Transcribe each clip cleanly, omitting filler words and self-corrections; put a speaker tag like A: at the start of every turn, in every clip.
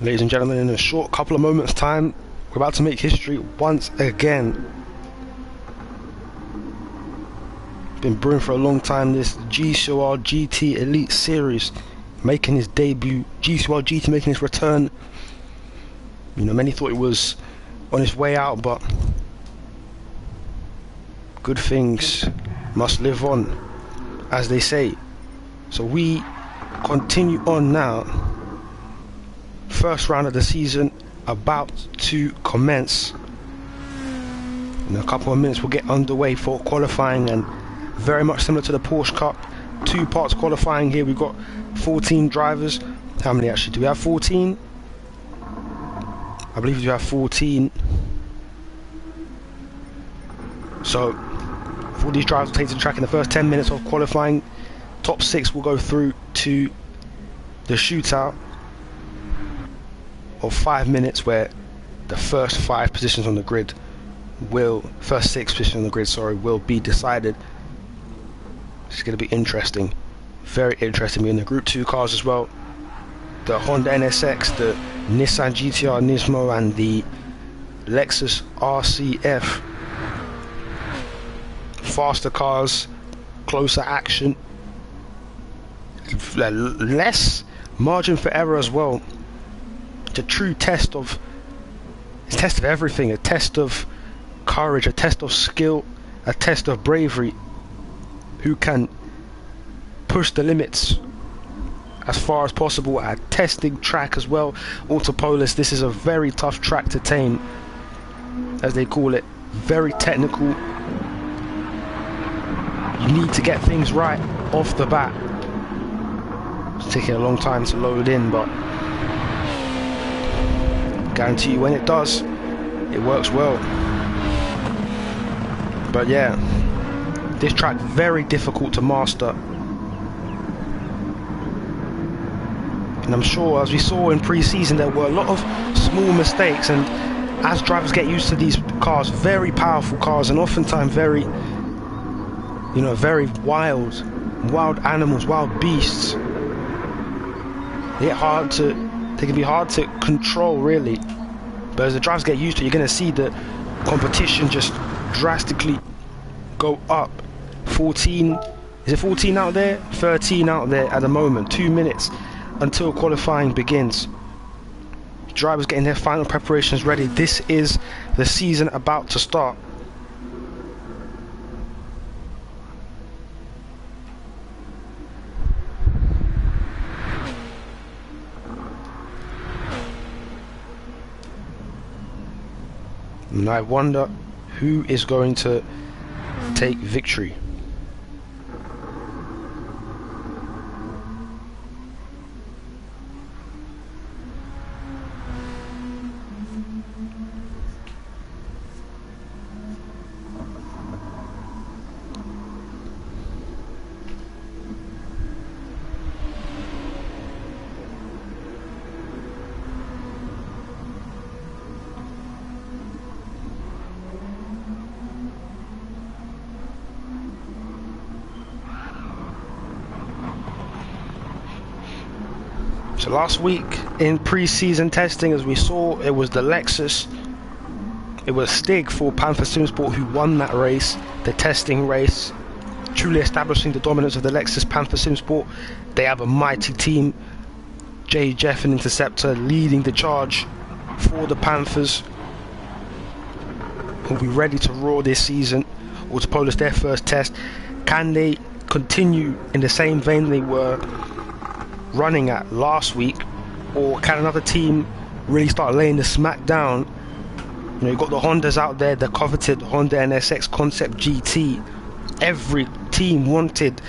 A: Ladies and gentlemen, in a short couple of moments time, we're about to make history once again. Been brewing for a long time, this GCOR GT Elite Series making his debut, GCOR GT making his return. You know, many thought it was on its way out, but good things must live on, as they say. So we continue on now. First round of the season about to commence. In a couple of minutes we'll get underway for qualifying, and very much similar to the Porsche Cup, 2 parts qualifying here. We've got 14 drivers. How many actually do we have? 14? I believe we have 14. So all these drivers will take to the track in the first 10 minutes of qualifying. Top 6 will go through to the shootout of 5 minutes, where the first 5 positions on the grid first 6 positions on the grid, will be decided. It's going to be interesting, very interesting. We're in the Group 2 cars as well. The Honda NSX, the Nissan GTR Nismo, and the Lexus RCF. Faster cars, closer action, less margin for error as well. It's a true test of everything, a test of courage, a test of skill, a test of bravery. Who can push the limits as far as possible at a testing track as well. Autopolis, this is a very tough track to tame, as they call it. Very technical. You need to get things right off the bat. It's taking a long time to load in, but guarantee you when it does, it works well. But yeah, this track very difficult to master, and I'm sure, as we saw in pre-season, there were a lot of small mistakes, and as drivers get used to these cars, very powerful cars, and oftentimes very, you know, very wild animals, wild beasts. They can be hard to control, really. But as the drivers get used to it, you're going to see the competition just drastically go up. 14, is it 14 out there? 13 out there at the moment. 2 minutes until qualifying begins. Drivers getting their final preparations ready. This is the season about to start. And I wonder who is going to take victory. So last week in pre-season testing, as we saw, it was the Lexus, it was Stig for Panther Simsport who won that race, the testing race, truly establishing the dominance of the Lexus Panther Simsport. They have a mighty team. J. Jeff and Interceptor leading the charge for the Panthers, who'll be ready to roar this season. Autopolis, their first test. Can they continue in the same vein they were running at last week, or can another team really start laying the smack down? You know, you've got the Hondas out there, the coveted Honda NSX Concept GT. Every team wanted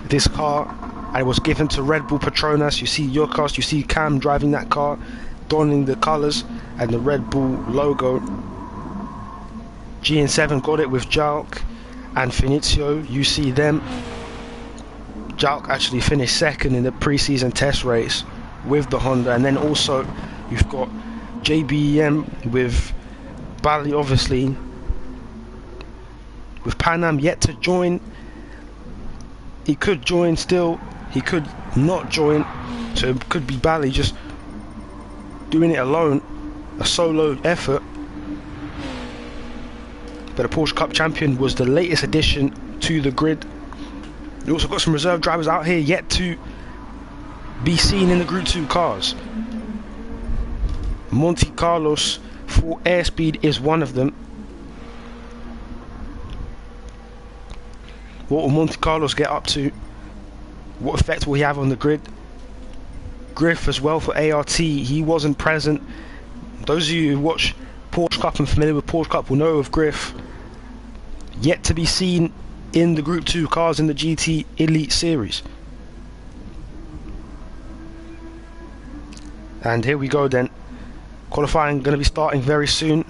A: this car, and it was given to Red Bull Petronas. You see Yurkos, you see Cam driving that car, donning the colours and the Red Bull logo. GN7 got it with Jalk and Finizio. You see them. Jalk actually finished second in the pre-season test race with the Honda, and then also you've got JBEM with Bali, obviously, with Pan-Am yet to join. He could join still, he could not join, so it could be Bali just doing it alone, a solo effort. But the Porsche Cup champion was the latest addition to the grid. We also got some reserve drivers out here yet to be seen in the Group 2 cars. Monte Carlos for airspeed is one of them. What will Monte Carlos get up to? What effect will he have on the grid? Griff as well for ART, he wasn't present. Those of you who watch Porsche Cup and familiar with Porsche Cup will know of Griff. Yet to be seen in the Group 2 cars in the GT Elite Series. And here we go then. Qualifying going to be starting very soon.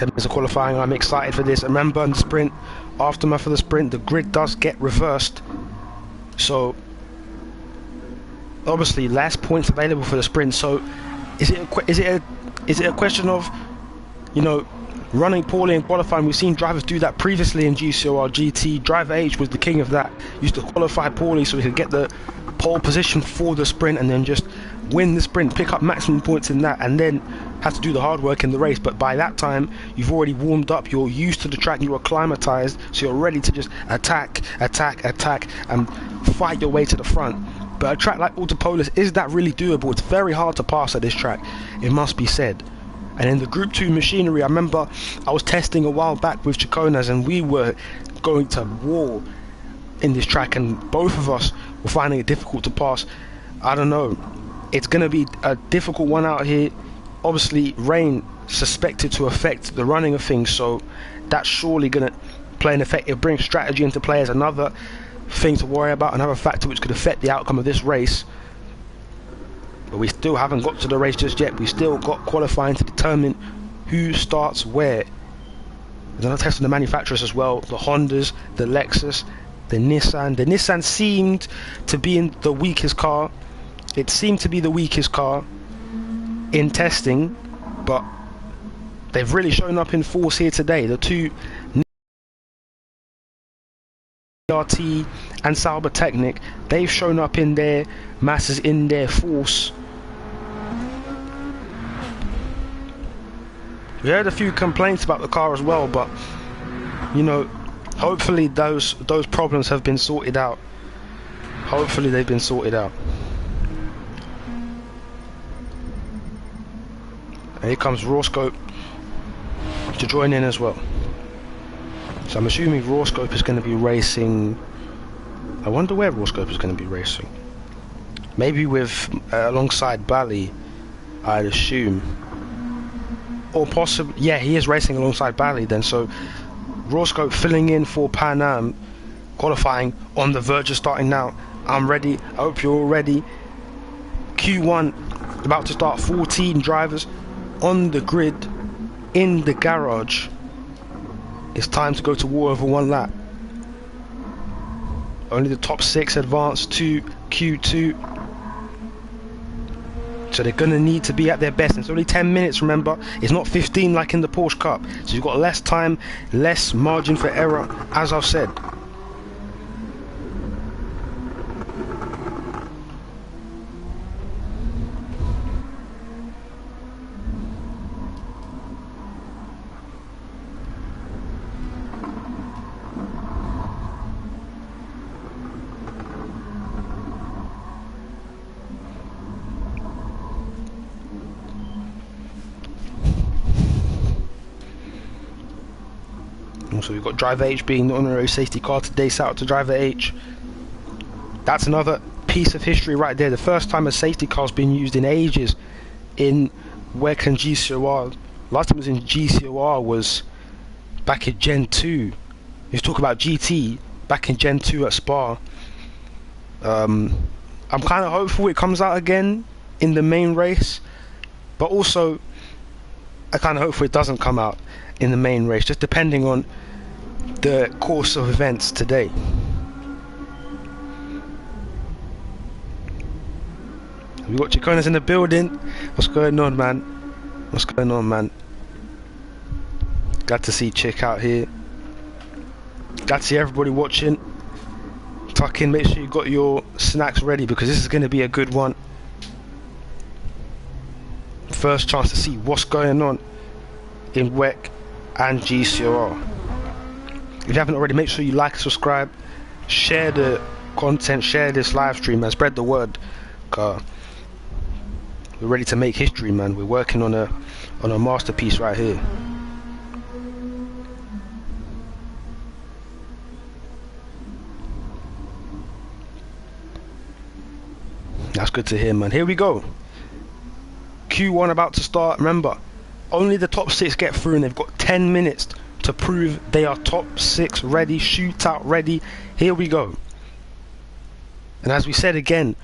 A: Minutes of qualifying, I'm excited for this. Remember, in the sprint, aftermath of the sprint, the grid does get reversed, so obviously less points available for the sprint. So is it a question of, you know, running poorly in qualifying? We've seen drivers do that previously in GCOR GT. Driver H was the king of that. Used to qualify poorly so he could get the pole position for the sprint and then just win the sprint, pick up maximum points in that, and then have to do the hard work in the race. But by that time you've already warmed up, you're used to the track, you're acclimatized, so you're ready to just attack and fight your way to the front. But a track like Autopolis, is that really doable? It's very hard to pass at this track, it must be said. And in the Group 2 machinery, I remember I was testing a while back with Chaconas and we were going to war in this track and both of us were finding it difficult to pass. I don't know, it's going to be a difficult one out here. Obviously rain suspected to affect the running of things, so that's surely going to play an effect. It brings strategy into play as another thing to worry about, another factor which could affect the outcome of this race. But we still haven't got to the race just yet. We still got qualifying to determine who starts where. There's another test on the manufacturers as well, the Hondas, the Lexus, the Nissan. The Nissan seemed to be in the weakest car. It seemed to be the weakest car in testing, but they've really shown up in force here today. The two RT and Sauber Technic, they've shown up in their masses, in their force. We heard a few complaints about the car as well, but you know, hopefully those problems have been sorted out. Hopefully they've been sorted out. And here comes Rawscope to join in as well. So I'm assuming Rawscope is going to be racing. I wonder where Rawscope is going to be racing. Maybe with alongside Bali, I'd assume. Or possibly, yeah, he is racing alongside Bali then. So Rawscope filling in for Pan Am, qualifying on the verge of starting now. I'm ready. I hope you're all ready. Q1 about to start. 14 drivers on the grid in the garage. It's time to go to war over one lap. Only the top 6 advance to Q2. So they're going to need to be at their best. It's only 10 minutes, remember. It's not 15 like in the Porsche Cup. So you've got less time, less margin for error, as I've said. So we've got Driver H being the honorary safety car today. Shout out to Driver H. That's another piece of history right there. The first time a safety car's been used in ages in WEC and GCOR. Last time it was in GCOR was back in Gen 2. Let's talk about GT back in Gen 2 at Spa. I'm kind of hopeful it comes out again in the main race, but also I kind of hope it doesn't come out in the main race, just depending on the course of events today. We got Chiconas in the building. What's going on, man? What's going on, man? Glad to see Chick out here. Glad to see everybody watching. Tuck in, make sure you got your snacks ready, because this is going to be a good one. First chance to see what's going on in WEC and GCOR. If you haven't already, make sure you like and subscribe, share the content, share this live stream, and spread the word. We're ready to make history, man. We're working on a masterpiece right here. That's good to hear, man. Here we go. Q1 about to start. Remember, only the top 6 get through, and they've got 10 minutes to prove they are top 6 ready, shootout ready. Here we go. And as we said again,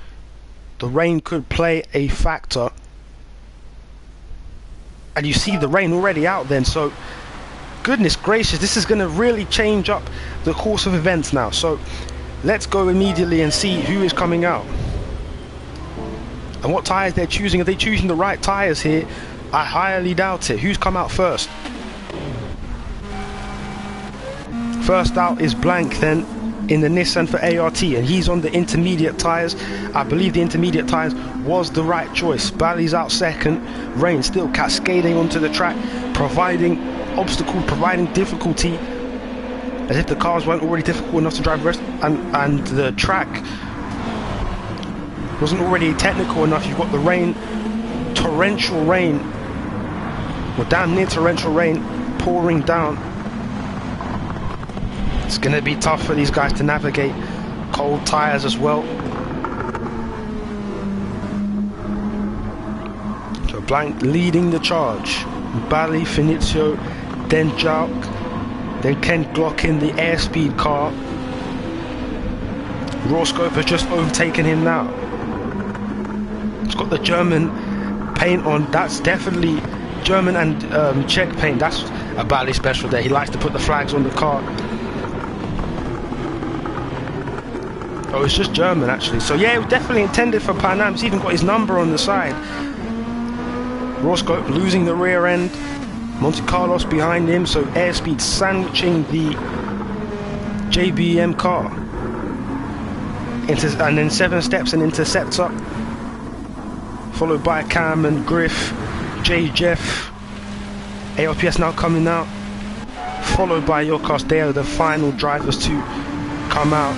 A: the rain could play a factor. And you see the rain already out then, so goodness gracious, this is going to really change up the course of events now. So let's go immediately and see who is coming out and what tyres they're choosing. Are they choosing the right tyres here? I highly doubt it. Who's come out first? First out is Blank then in the Nissan for ART, and he's on the intermediate tyres. I believe the intermediate tyres was the right choice. Bally's out second. Rain still cascading onto the track, providing obstacle, providing difficulty, as if the cars weren't already difficult enough to drive the rest, and the track wasn't already technical enough. You've got the rain, torrential rain, or damn near torrential rain pouring down. It's going to be tough for these guys to navigate. Cold tyres as well. So Blank leading the charge. Bally, Finizio, then Jalk, then Ken Glock in the airspeed car. Rawscope has just overtaken him now. It's got the German paint on. That's definitely German and Czech paint. That's a Bally special there. He likes to put the flags on the car. Oh, it's just German actually. So yeah, it was definitely intended for Pan Am. It's even got his number on the side. Roscoe losing the rear end. Monte Carlos behind him. So airspeed sandwiching the JBM car. And then 7 steps and interceptor. Followed by Cam and Griff. J Jeff. ALPS now coming out. Followed by Yokas. They are the final drivers to come out.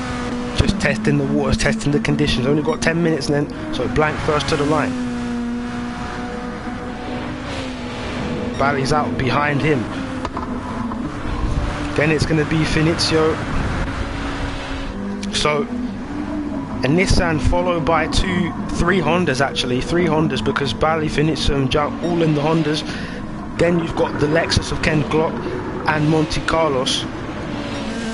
A: Just testing the waters, testing the conditions. Only got 10 minutes then, so Blank first to the line. Bally's out behind him. Then it's going to be Finizio. So a Nissan followed by 3 Hondas actually. 3 Hondas, because Bally, Finizio and Jalk all in the Hondas. Then you've got the Lexus of Ken Glock and Monte Carlos,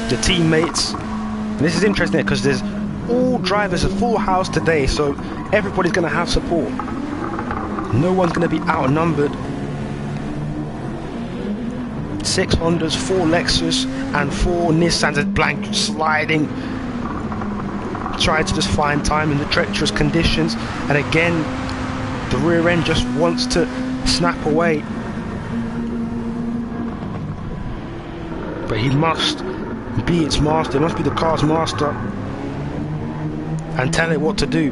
A: the teammates. And this is interesting because there's all drivers, a full house today, so everybody's going to have support. No one's going to be outnumbered. 6 Hondas, 4 Lexus and 4 Nissans. As Blank sliding, trying to just find time in the treacherous conditions, and again the rear end just wants to snap away, but he must be its master. It must be the car's master and tell it what to do.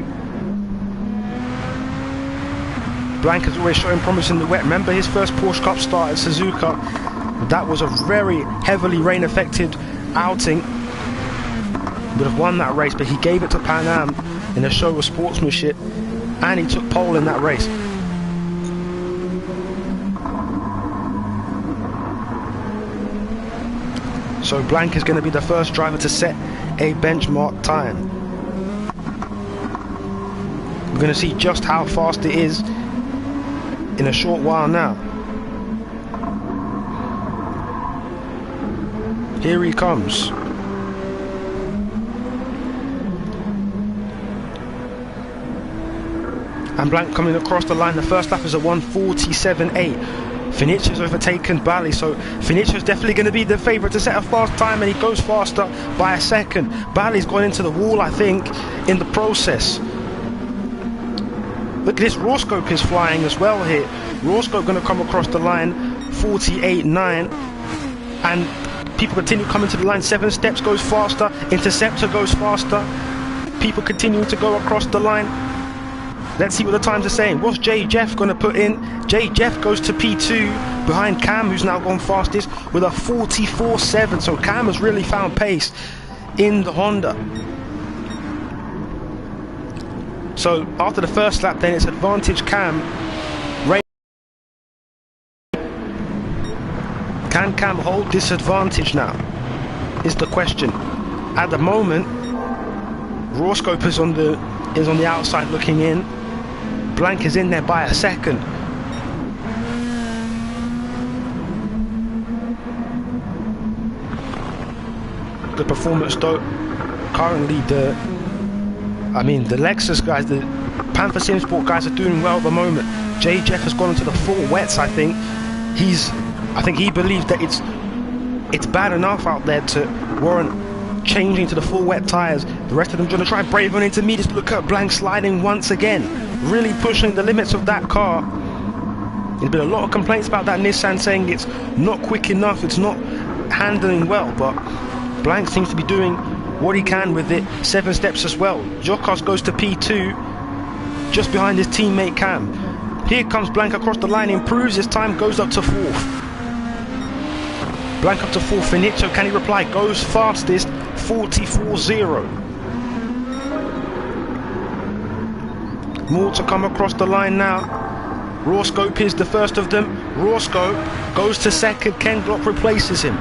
A: Blank is always showing promise in the wet. Remember his first Porsche Cup start at Suzuka? That was a very heavily rain affected outing. Would have won that race, but he gave it to Pan Am in a show of sportsmanship, and he took pole in that race. So Blank is going to be the first driver to set a benchmark time. We're going to see just how fast it is in a short while now. Here he comes. And Blank coming across the line. The first lap is a 1:47.8. Finicio's overtaken Bali, so Finicio's definitely going to be the favourite to set a fast time, and he goes faster by a second. Bali's gone into the wall, I think, in the process. Look at this, Rawscope is flying as well here. Rawscope going to come across the line, 48.9, and people continue coming to the line. 7 Steps goes faster, Interceptor goes faster, people continue to go across the line. Let's see what the times are saying. What's J Jeff going to put in? J Jeff goes to P2 behind Cam, who's now gone fastest with a 44.7. So Cam has really found pace in the Honda. So after the first lap, then it's advantage Cam. Can Cam hold this advantage now? Is the question. At the moment, Rawscope is on the outside looking in. Blank is in there by a second. Good performance though. Currently the Lexus guys, the Panther Sim Sport guys are doing well at the moment. J Jeff has gone into the full wets, I think. I think he believes that it's bad enough out there to warrant changing to the full wet tyres. The rest of them going to try and brave on intermediates. Look at Blank sliding once again, really pushing the limits of that car. There's been a lot of complaints about that Nissan, saying it's not quick enough, it's not handling well, but Blank seems to be doing what he can with it. 7 Steps as well. Jocas goes to P2, just behind his teammate Cam. Here comes Blank across the line, improves his time, goes up to 4th. Blank up to 4th. Finicio, can he reply? Goes fastest, 44.0. More to come across the line now. Rawscope is the first of them. Rawscope goes to second. Ken Glock replaces him.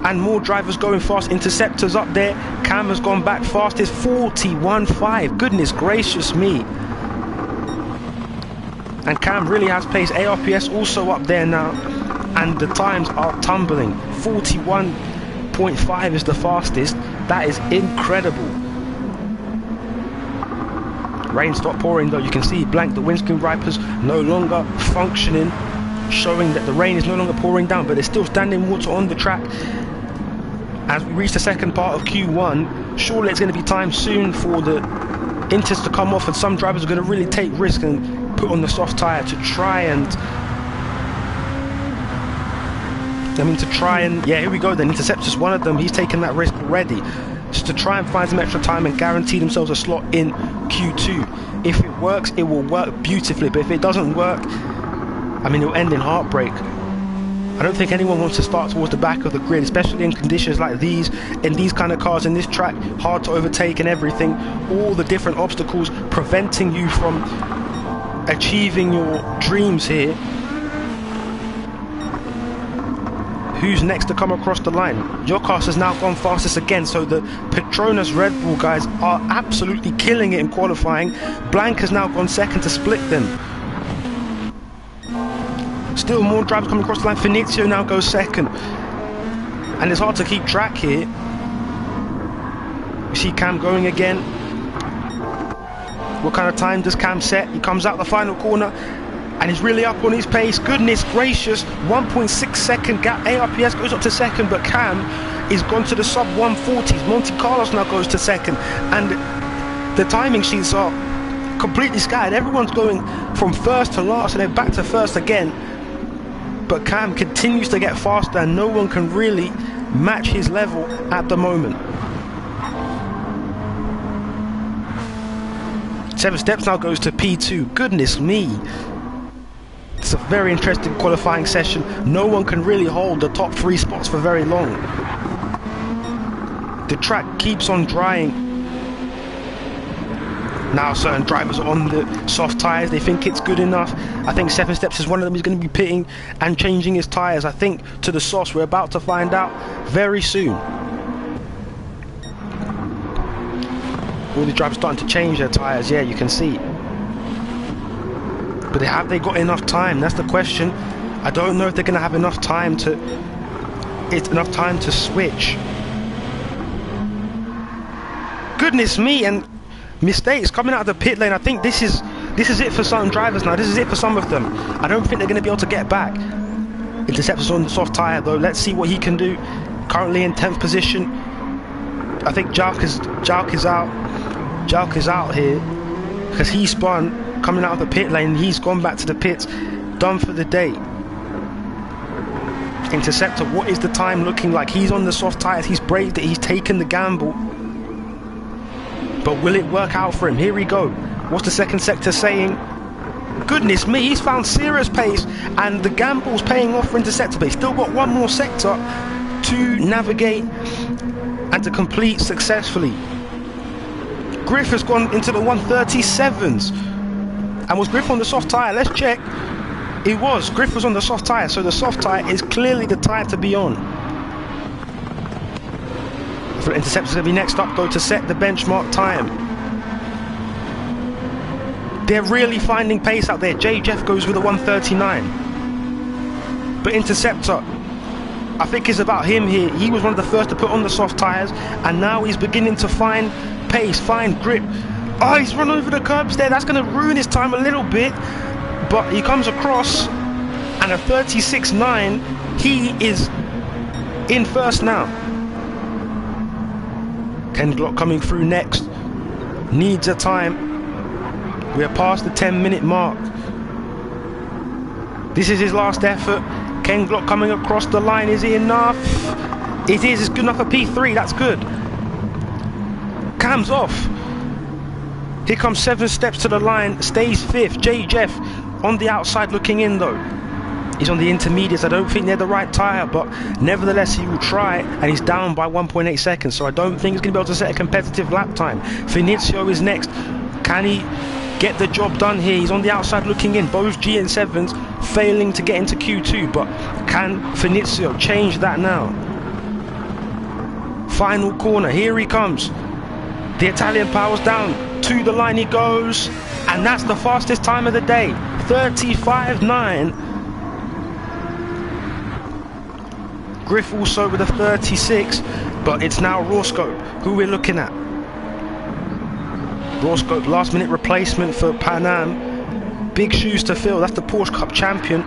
A: And more drivers going fast. Interceptors up there. Cam has gone back fastest, 41.5. Goodness gracious me. And Cam really has pace. ARPS also up there now. And the times are tumbling. 41.5 is the fastest. That is incredible. Rain stopped pouring though. You can see Blank, the windscreen wipers no longer functioning, showing that the rain is no longer pouring down, but there's still standing water on the track. As we reach the second part of Q1, surely it's going to be time soon for the inters to come off, and some drivers are going to really take risk and put on the soft tyre to try and yeah, here we go then. Interceptor's one of them. He's taken that risk already, just to try and find some extra time and guarantee themselves a slot in Q2. If it works, it will work beautifully, but if it doesn't work, I mean, it will end in heartbreak. I don't think anyone wants to start towards the back of the grid, especially in conditions like these, in these kind of cars, in this track, hard to overtake and everything, all the different obstacles preventing you from achieving your dreams here. Who's next to come across the line? Jocas has now gone fastest again, so the Petronas Red Bull guys are absolutely killing it in qualifying. Blank has now gone second to split them. Still more drivers coming across the line. Finicio now goes second. And it's hard to keep track here. You see Cam going again. What kind of time does Cam set? He comes out the final corner and he's really up on his pace. Goodness gracious, 1.6 second gap. ARPS goes up to second, but Cam is gone to the sub 140s. Monte Carlos now goes to second, and the timing sheets are completely scattered. Everyone's going from first to last and then back to first again, but Cam continues to get faster and no one can really match his level at the moment. 7 Steps now goes to P2. Goodness me. It's a very interesting qualifying session. No one can really hold the top 3 spots for very long. The track keeps on drying. Now certain drivers are on the soft tyres. They think it's good enough. I think 7 Steps is one of them. He's going to be pitting and changing his tyres, I think, to the softs. We're about to find out very soon. All the drivers starting to change their tyres. Yeah, you can see. But have they got enough time? That's the question. I don't know if they're going to have enough time to switch. Goodness me, and mistakes coming out of the pit lane. I think this is This is it for some drivers now. This is it for some of them. I don't think they're going to be able to get back. Interceptor's on the soft tyre though. Let's see what he can do. Currently in 10th position. I think Jalk is out. Jalk is out here because he spun coming out of the pit lane. He's gone back to the pits. Done for the day. Interceptor, what is the time looking like? He's on the soft tyres. He's braved it. He's taken the gamble. But will it work out for him? Here we go. What's the second sector saying? Goodness me, he's found serious pace, and the gamble's paying off for Interceptor, but he's still got one more sector to navigate and to complete successfully. Griff has gone into the 137s. And was Griff on the soft tyre? Let's check. It was. Griff was on the soft tyre, so the soft tyre is clearly the tyre to be on. For Interceptor's going to be next up though to set the benchmark time. They're really finding pace out there. Jeff goes with a 139. But Interceptor, I think it's about him here. He was one of the first to put on the soft tyres, and now he's beginning to find pace, find grip. Oh, he's run over the curbs there. That's going to ruin his time a little bit. But he comes across, and a 36.9. He is in first now. Ken Glock coming through next. Needs a time. We are past the 10-minute mark. This is his last effort. Ken Glock coming across the line. Is it enough? It is. It's good enough for P3. That's good. Cam's off. Here comes 7 steps to the line. Stays 5th. Jeff on the outside looking in though. He's on the intermediates. I don't think they're the right tyre, but nevertheless he will try, and he's down by 1.8 seconds, so I don't think he's going to be able to set a competitive lap time. Finizio is next. Can he get the job done here? He's on the outside looking in. Both GN7s failing to get into Q2, but can Finizio change that now? Final corner, here he comes. The Italian powers down. To the line he goes, and that's the fastest time of the day. 35.9. Griff also with a 36, but it's now Rawscope who we're looking at. Rawscope, last minute replacement for Pan Am. Big shoes to fill. That's the Porsche Cup champion.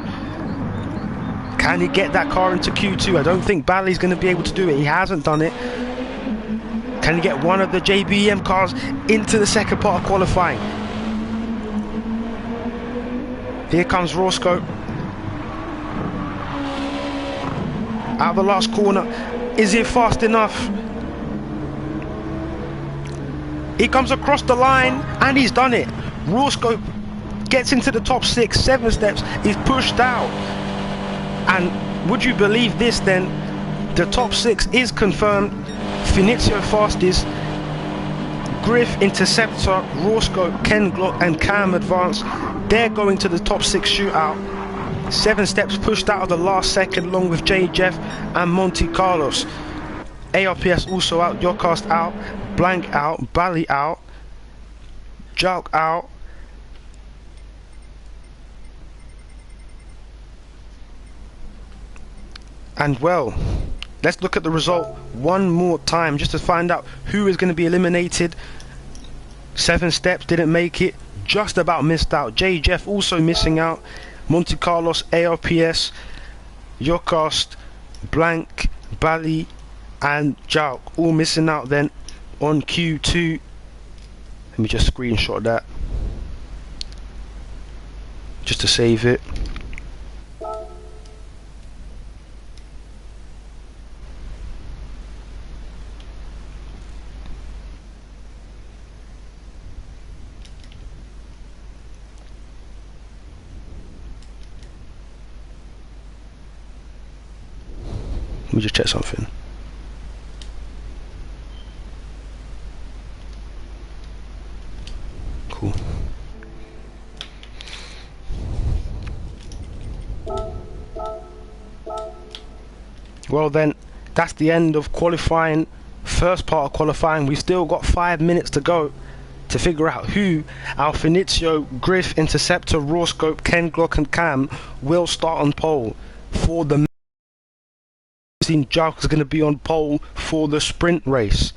A: Can he get that car into Q2? I don't think Bally's going to be able to do it. He hasn't done it. Can he get one of the JBM cars into the second part of qualifying? Here comes Rawscope. Out of the last corner. Is it fast enough? He comes across the line, and he's done it. Rawscope gets into the top 6, 7 steps, he's pushed out. And would you believe this then? The top 6 is confirmed. Finizio fastest, Griff, Interceptor, Rawscope, Ken Glock and Cam advance. They're going to the top 6 shootout. 7 steps pushed out of the last second, along with Jeff and Monte Carlos. ARPS also out, Yocast out, Blank out, Bally out, Jalk out. And well, let's look at the result one more time just to find out who is going to be eliminated. 7 steps didn't make it, just about missed out. Jeff also missing out. Monte Carlos, ARPS, Yocast, Blank, Bally and Jalk all missing out then on Q2. Let me just screenshot that just to save it. Let me just check something. Cool. Well then, that's the end of qualifying. First part of qualifying. We've still got 5 minutes to go to figure out who our Finizio, Griff, Interceptor, Rawscope, Ken Glock and Cam will start on pole for the Jalk is going to be on pole for the sprint race.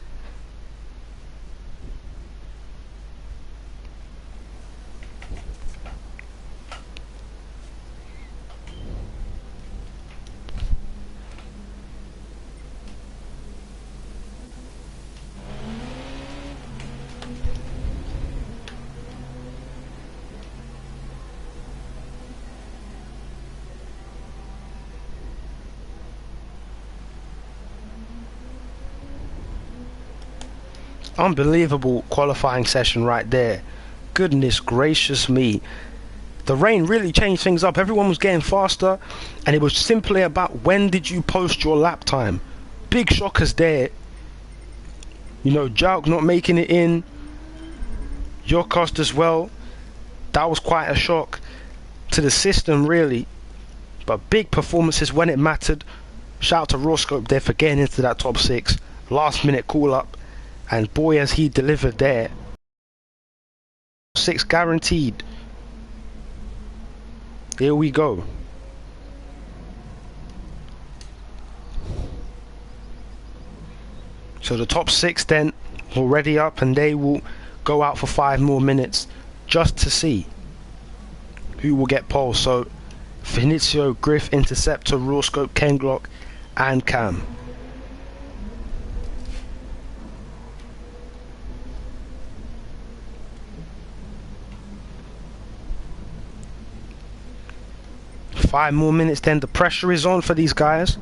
A: Unbelievable qualifying session right there. Goodness gracious me. The rain really changed things up. Everyone was getting faster, and it was simply about when did you post your lap time. Big shockers there. You know, Jouk not making it in. Your cost as well. That was quite a shock to the system, really. But big performances when it mattered. Shout out to Rawscope there for getting into that top 6. Last minute call up. And boy, has he delivered there. 6 guaranteed. Here we go. So the top 6 then already up, and they will go out for 5 more minutes just to see who will get pole. So Finizio, Griff, Interceptor, Rawscope, Ken Glock and Cam. Five more minutes then. The pressure is on for these guys.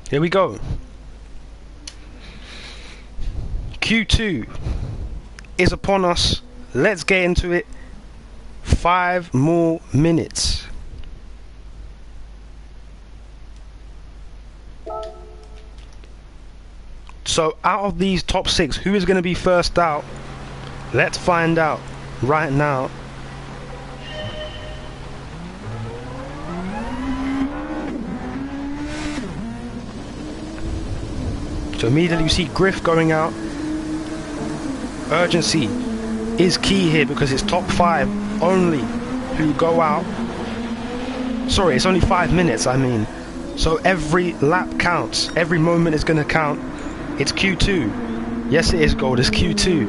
A: Here we go. Q2 is upon us. Let's get into it. 5 more minutes. So out of these top 6, who is going to be first out? Let's find out right now. So immediately you see Griff going out. Urgency is key here because it's top 5 only who go out. Sorry, it's only 5 minutes, I mean. So every lap counts. Every moment is going to count. It's Q2. Yes, it is gold. It's Q2.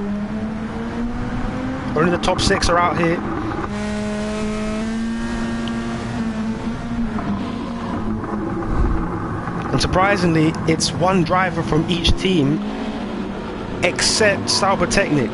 A: Only the top 6 are out here. And surprisingly, it's one driver from each team except Sauber Technic.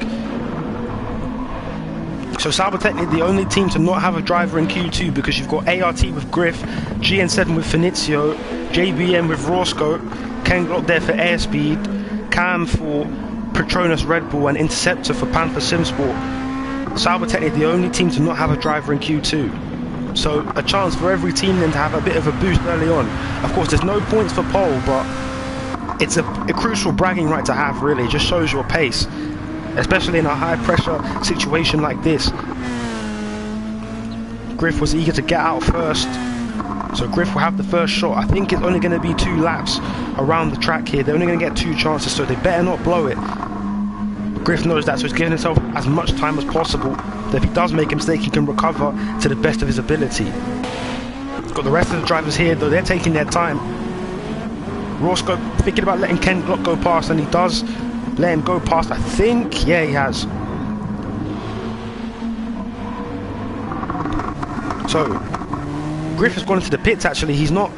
A: So Sauber Technic, the only team to not have a driver in Q2, because you've got ART with Griff, GN7 with Finizio, JBM with Rawscope, Ken Glock there for Airspeed, Cam for Petronas Red Bull, and Interceptor for Panther Simsport. Sauber Technic, the only team to not have a driver in Q2. So a chance for every team then to have a bit of a boost early on. Of course, there's no points for pole, but it's a crucial bragging right to have, really. It just shows your pace, especially in a high pressure situation like this. Griff was eager to get out first, so Griff will have the first shot. I think it's only going to be 2 laps around the track here. They're only going to get 2 chances, so they better not blow it. Griff knows that, so he's giving himself as much time as possible. That if he does make a mistake, he can recover to the best of his ability. Got the rest of the drivers here, though they're taking their time. Rawscope thinking about letting Ken Glock go past, and he does let him go past, I think. Yeah, he has. So Griff has gone into the pits. Actually, he's not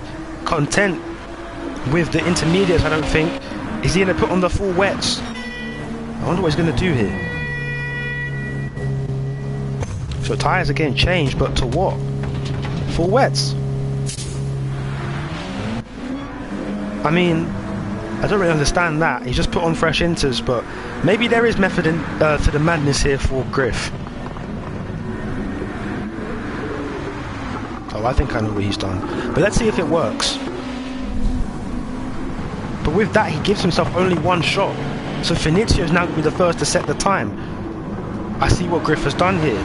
A: content with the intermediates, I don't think. Is he going to put on the full wets? I wonder what he's going to do here. So tyres are getting changed, but to what? Full wets. I mean, I don't really understand that. He's just put on fresh inters, but maybe there is method to the madness here for Griff. Oh, I think I know what he's done. But let's see if it works. But with that, he gives himself only 1 shot. So Finizio is now going to be the first to set the time. I see what Griff has done here.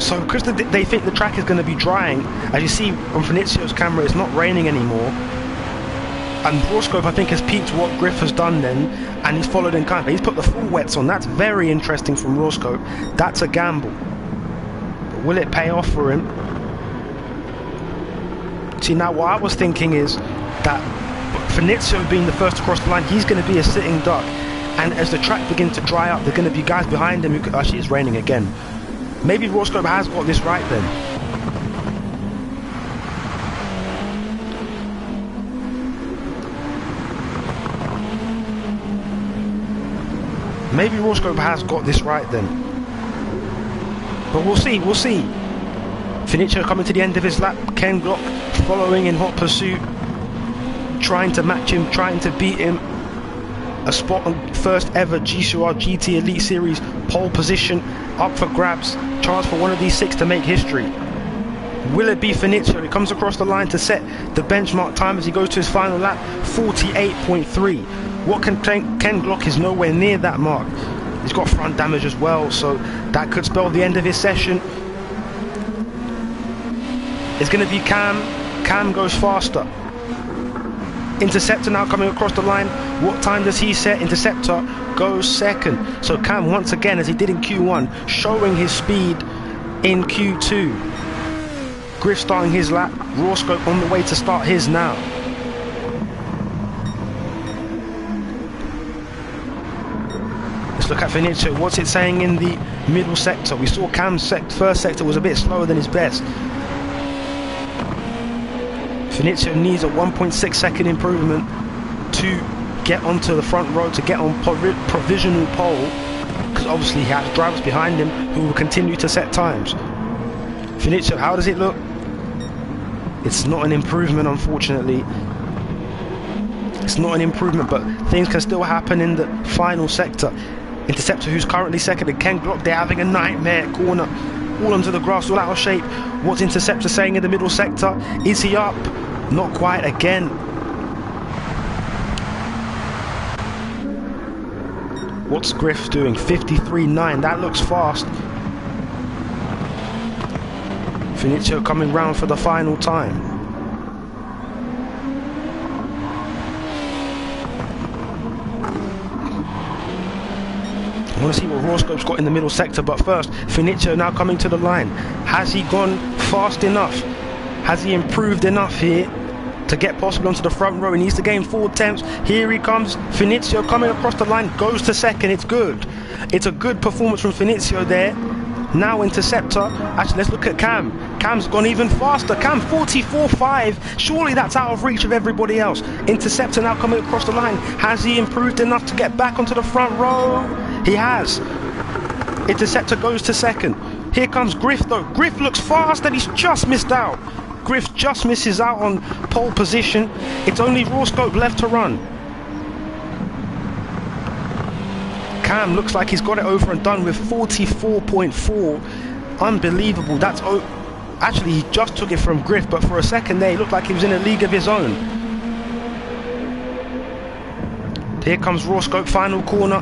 A: So because they think the track is going to be drying, as you see on Finizio's camera, it's not raining anymore. And Rawscope, I think, has peeped what Griff has done then, and he's followed in kind. But he's put the full wets on. That's very interesting from Rawscope. That's a gamble. But will it pay off for him? See, now what I was thinking is that Finizio being the first to cross the line, he's going to be a sitting duck. And as the track begins to dry up, there are going to be guys behind him who could, actually it's raining again. Maybe Rawscope has got this right then. Maybe Rawscope has got this right then. But we'll see, we'll see. Finizio coming to the end of his lap. Ken Glock following in hot pursuit. Trying to match him, trying to beat him. A spot on first ever GCOR GT Elite Series pole position up for grabs. Chance for one of these 6 to make history. Will it be Finizio? He comes across the line to set the benchmark time as he goes to his final lap, 48.3. What can Ken Glock is nowhere near that mark. He's got front damage as well, so that could spell the end of his session. It's going to be Cam. Cam goes faster. Interceptor now coming across the line. What time does he set? Interceptor goes second. So Cam once again, as he did in Q1, showing his speed in Q2. Griff starting his lap. Rawscope on the way to start his now. Let's look at Finizio. What's it saying in the middle sector? We saw Cam's first sector was a bit slower than his best. Finizio needs a 1.6 second improvement to get onto the front row, to get on provisional pole, because obviously he has drivers behind him who will continue to set times. Finizio, how does it look? It's not an improvement, unfortunately. It's not an improvement, but things can still happen in the final sector. Interceptor, who's currently second, and Ken Glock, they're having a nightmare corner. All onto the grass, all out of shape. What's Interceptor saying in the middle sector? Is he up? Not quite again. What's Griff doing? 53.9. That looks fast. Finizio coming round for the final time. I want to see what Rawscope's got in the middle sector, but first, Finizio now coming to the line. Has he gone fast enough? Has he improved enough here to get possibly onto the front row? He needs to gain 4 tenths. Here he comes. Finizio coming across the line, goes to second. It's good. It's a good performance from Finizio there. Now Interceptor. Actually, let's look at Cam. Cam's gone even faster. Cam 44.5. Surely that's out of reach of everybody else. Interceptor now coming across the line. Has he improved enough to get back onto the front row? He has. Interceptor goes to second. Here comes Griff though. Griff looks fast and he's just missed out. Griff just misses out on pole position. It's only Rawscope left to run. Cam looks like he's got it over and done with 44.4. Unbelievable. That's actually, he just took it from Griff, but for a second there, he looked like he was in a league of his own. Here comes Rawscope, final corner.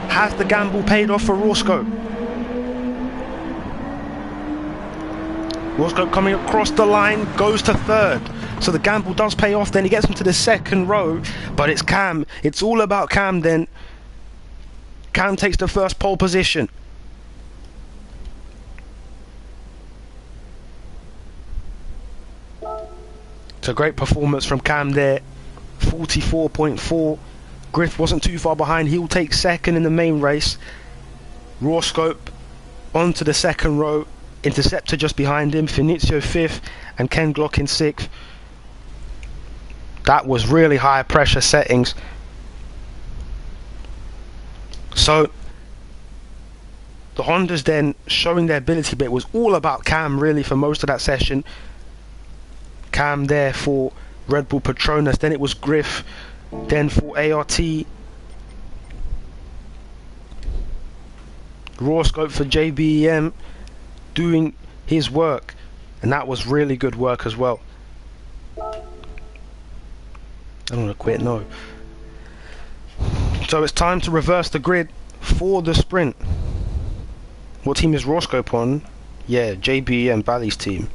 A: Has the gamble paid off for Rawscope? Rawscope coming across the line, goes to third. So the gamble does pay off, then he gets into the second row, but it's Cam. It's all about Cam then. Cam takes the first pole position. It's a great performance from Cam there. 44.4. Griff wasn't too far behind. He'll take second in the main race. Rawscope onto the second row. Interceptor just behind him. Finizio fifth and Ken Glock in sixth. That was really high pressure settings. So the Hondas then showing their ability, but it was all about Cam really for most of that session. Cam there for Red Bull Petronas, then it was Griff, then for ART, Rawscope for JBEM, doing his work, and that was really good work as well. I don't want to quit, no. So it's time to reverse the grid for the sprint. What team is Rawscope on? Yeah, JBEM, Bally's team.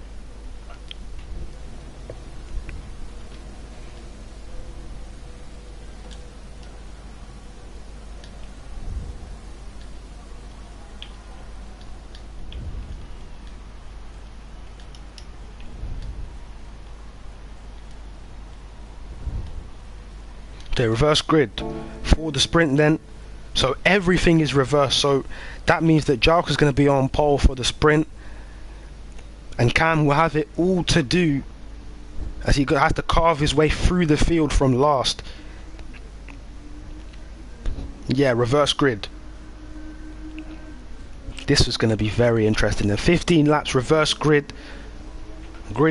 A: Okay, reverse grid for the sprint then. So everything is reversed. So that means that Jalk is going to be on pole for the sprint, and Cam will have it all to do as he has to carve his way through the field from last. Yeah, reverse grid. This was going to be very interesting. The 15 laps reverse grid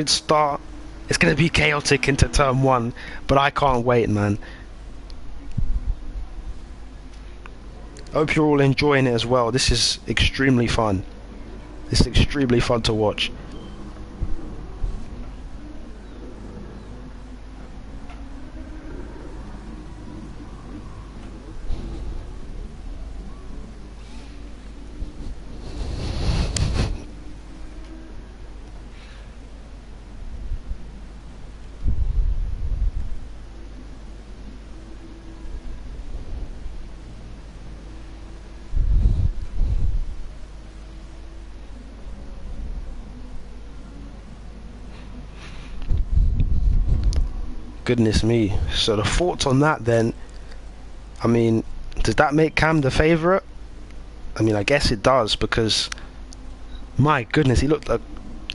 A: start. It's going to be chaotic into turn 1, but I can't wait, man. Hope you're all enjoying it as well. This is extremely fun. This is extremely fun to watch. Goodness me. So the thoughts on that then, I mean, does that make Cam the favourite? I mean, I guess it does, because my goodness, he looked a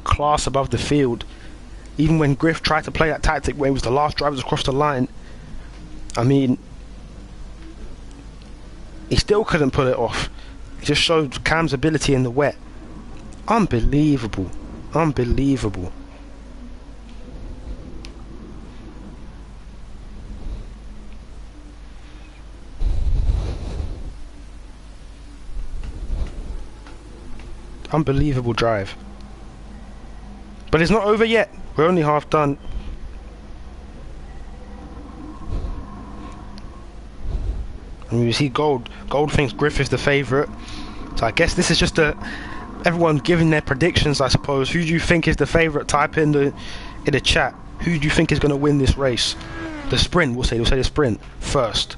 A: class above the field. Even when Griff tried to play that tactic where he was the last drivers across the line, I mean, he still couldn't pull it off. It just showed Cam's ability in the wet. Unbelievable. Unbelievable. Unbelievable drive. But it's not over yet. We're only half done. And you see Gold thinks Griff is the favourite. So I guess this is just everyone giving their predictions, I suppose. Who do you think is the favourite? Type in the chat. Who do you think is going to win this race? The sprint, we'll say the sprint first.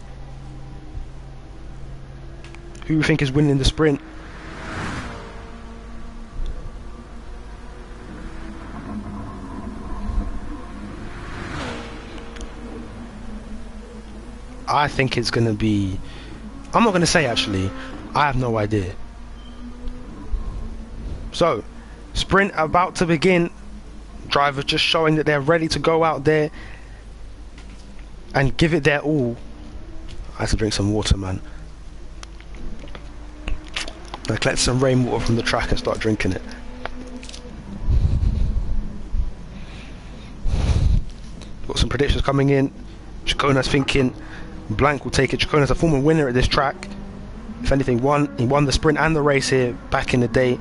A: Who do you think is winning the sprint? I think it's going to be... I'm not going to say, actually. I have no idea. So, sprint about to begin. Drivers just showing that they're ready to go out there and give it their all. I have to drink some water, man. I collect some rainwater from the track and start drinking it. Got some predictions coming in. Chacona's thinking Blank will take it. Chacona's a former winner at this track. If anything, he won the sprint and the race here back in the day.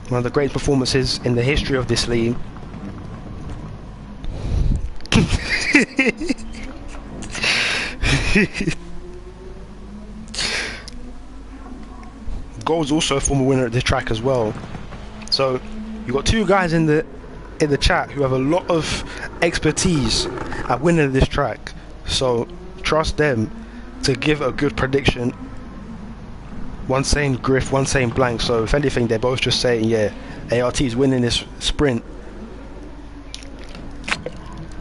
A: One of the great performances in the history of this league. Gold's also a former winner at this track as well. So you've got two guys in the chat who have a lot of expertise at winning this track. So trust them to give a good prediction. One saying Griff, one saying Blank. So if anything, they're both just saying, yeah, ART is winning this sprint.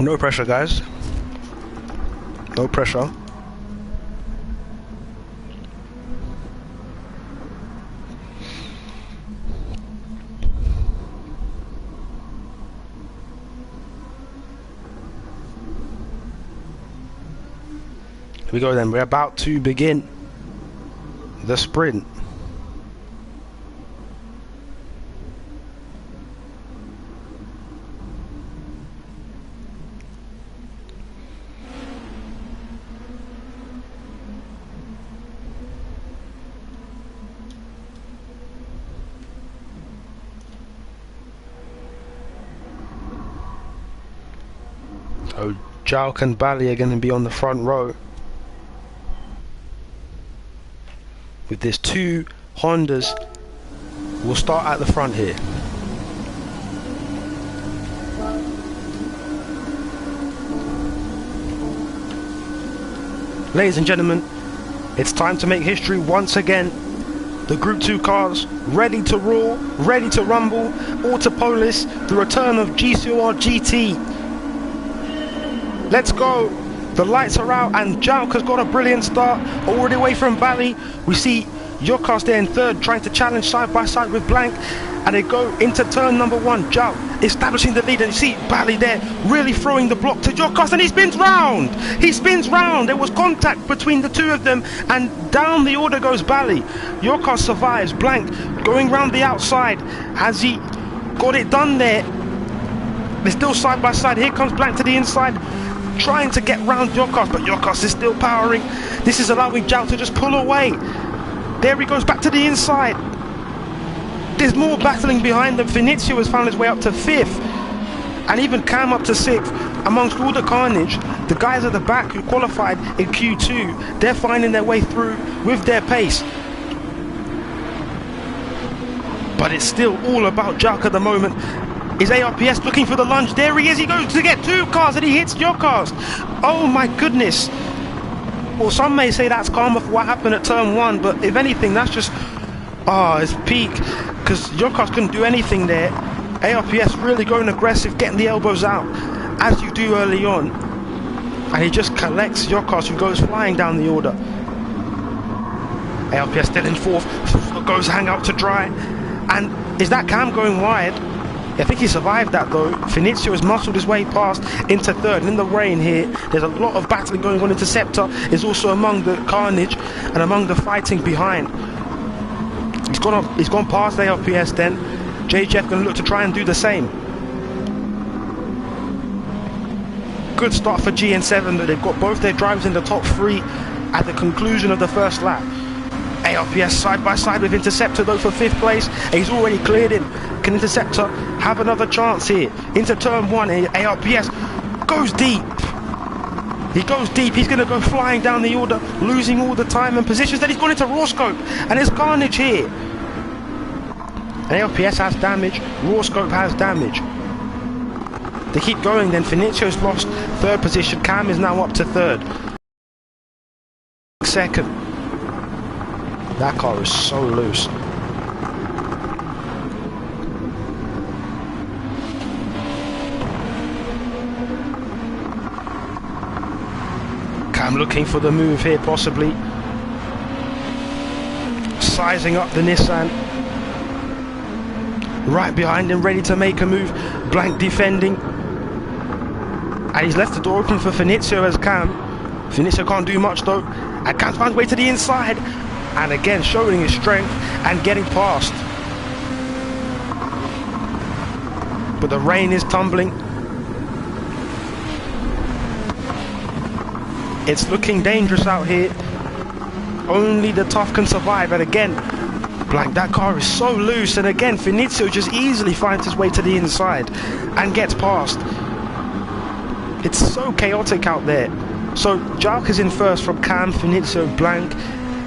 A: No pressure, guys. No pressure. Here we go then, we're about to begin the sprint. So Jalk and Bally are going to be on the front row. With this two Hondas, we'll start at the front here. Ladies and gentlemen, it's time to make history once again. The Group 2 cars ready to roar, ready to rumble. Autopolis, the return of GCOR GT. Let's go. The lights are out and Jouk has got a brilliant start. Already away from Bally. We see Yokas there in third, trying to challenge side by side with Blank. And they go into turn number one. Jouk establishing the lead, and you see Bally there really throwing the block to Yokas, and he spins round. He spins round. There was contact between the two of them, and down the order goes Bally. Yokas survives. Blank going round the outside. Has he got it done there? They're still side by side. Here comes Blank to the inside, trying to get round Yokas, but Yokas is still powering. This is allowing Jouk to just pull away. There he goes back to the inside. There's more battling behind them. Finizio has found his way up to 5th, and even Cam up to 6th. Amongst all the carnage, the guys at the back who qualified in Q2, they're finding their way through with their pace. But it's still all about Jouk at the moment. Is ARPS looking for the lunge? There he is. He goes to get 2 cars and he hits Yokas. Oh my goodness. Well, some may say that's karma for what happened at turn 1, but if anything, that's just it's peak, because Yokas couldn't do anything there. ARPS really going aggressive, getting the elbows out as you do early on, and he just collects Yokas, who goes flying down the order. ARPS still in 4th, goes hang out to dry. And is that Cam going wide? I think he survived that though. Finizio has muscled his way past into 3rd. And in the rain here, there's a lot of battling going on. Interceptor is also among the carnage and among the fighting behind. He's gone past ARPS then. JJF going to look to try and do the same. Good start for GN7, but they've got both their drivers in the top 3 at the conclusion of the first lap. ARPS side by side with Interceptor though for 5th place. He's already cleared in. Can Interceptor have another chance here? Into turn 1, ARPS goes deep. He goes deep. He's going to go flying down the order, losing all the time and positions. Then he's gone into raw scope, and there's carnage here. ARPS has damage. Raw scope has damage. They keep going. Then Finizio's lost 3rd position. Cam is now up to 3rd. 2nd. That car is so loose. Cam looking for the move here, possibly. Sizing up the Nissan. Right behind him, ready to make a move. Blank defending. And he's left the door open for Finizio as Cam. Finizio can't do much though. And Cam's found his way to the inside. And again, showing his strength and getting past. But the rain is tumbling. It's looking dangerous out here. Only the tough can survive. And again, Blank, that car is so loose. And again, Finizio just easily finds his way to the inside and gets past. It's so chaotic out there. So Jouk is in 1st from Cam, Finizio, Blank,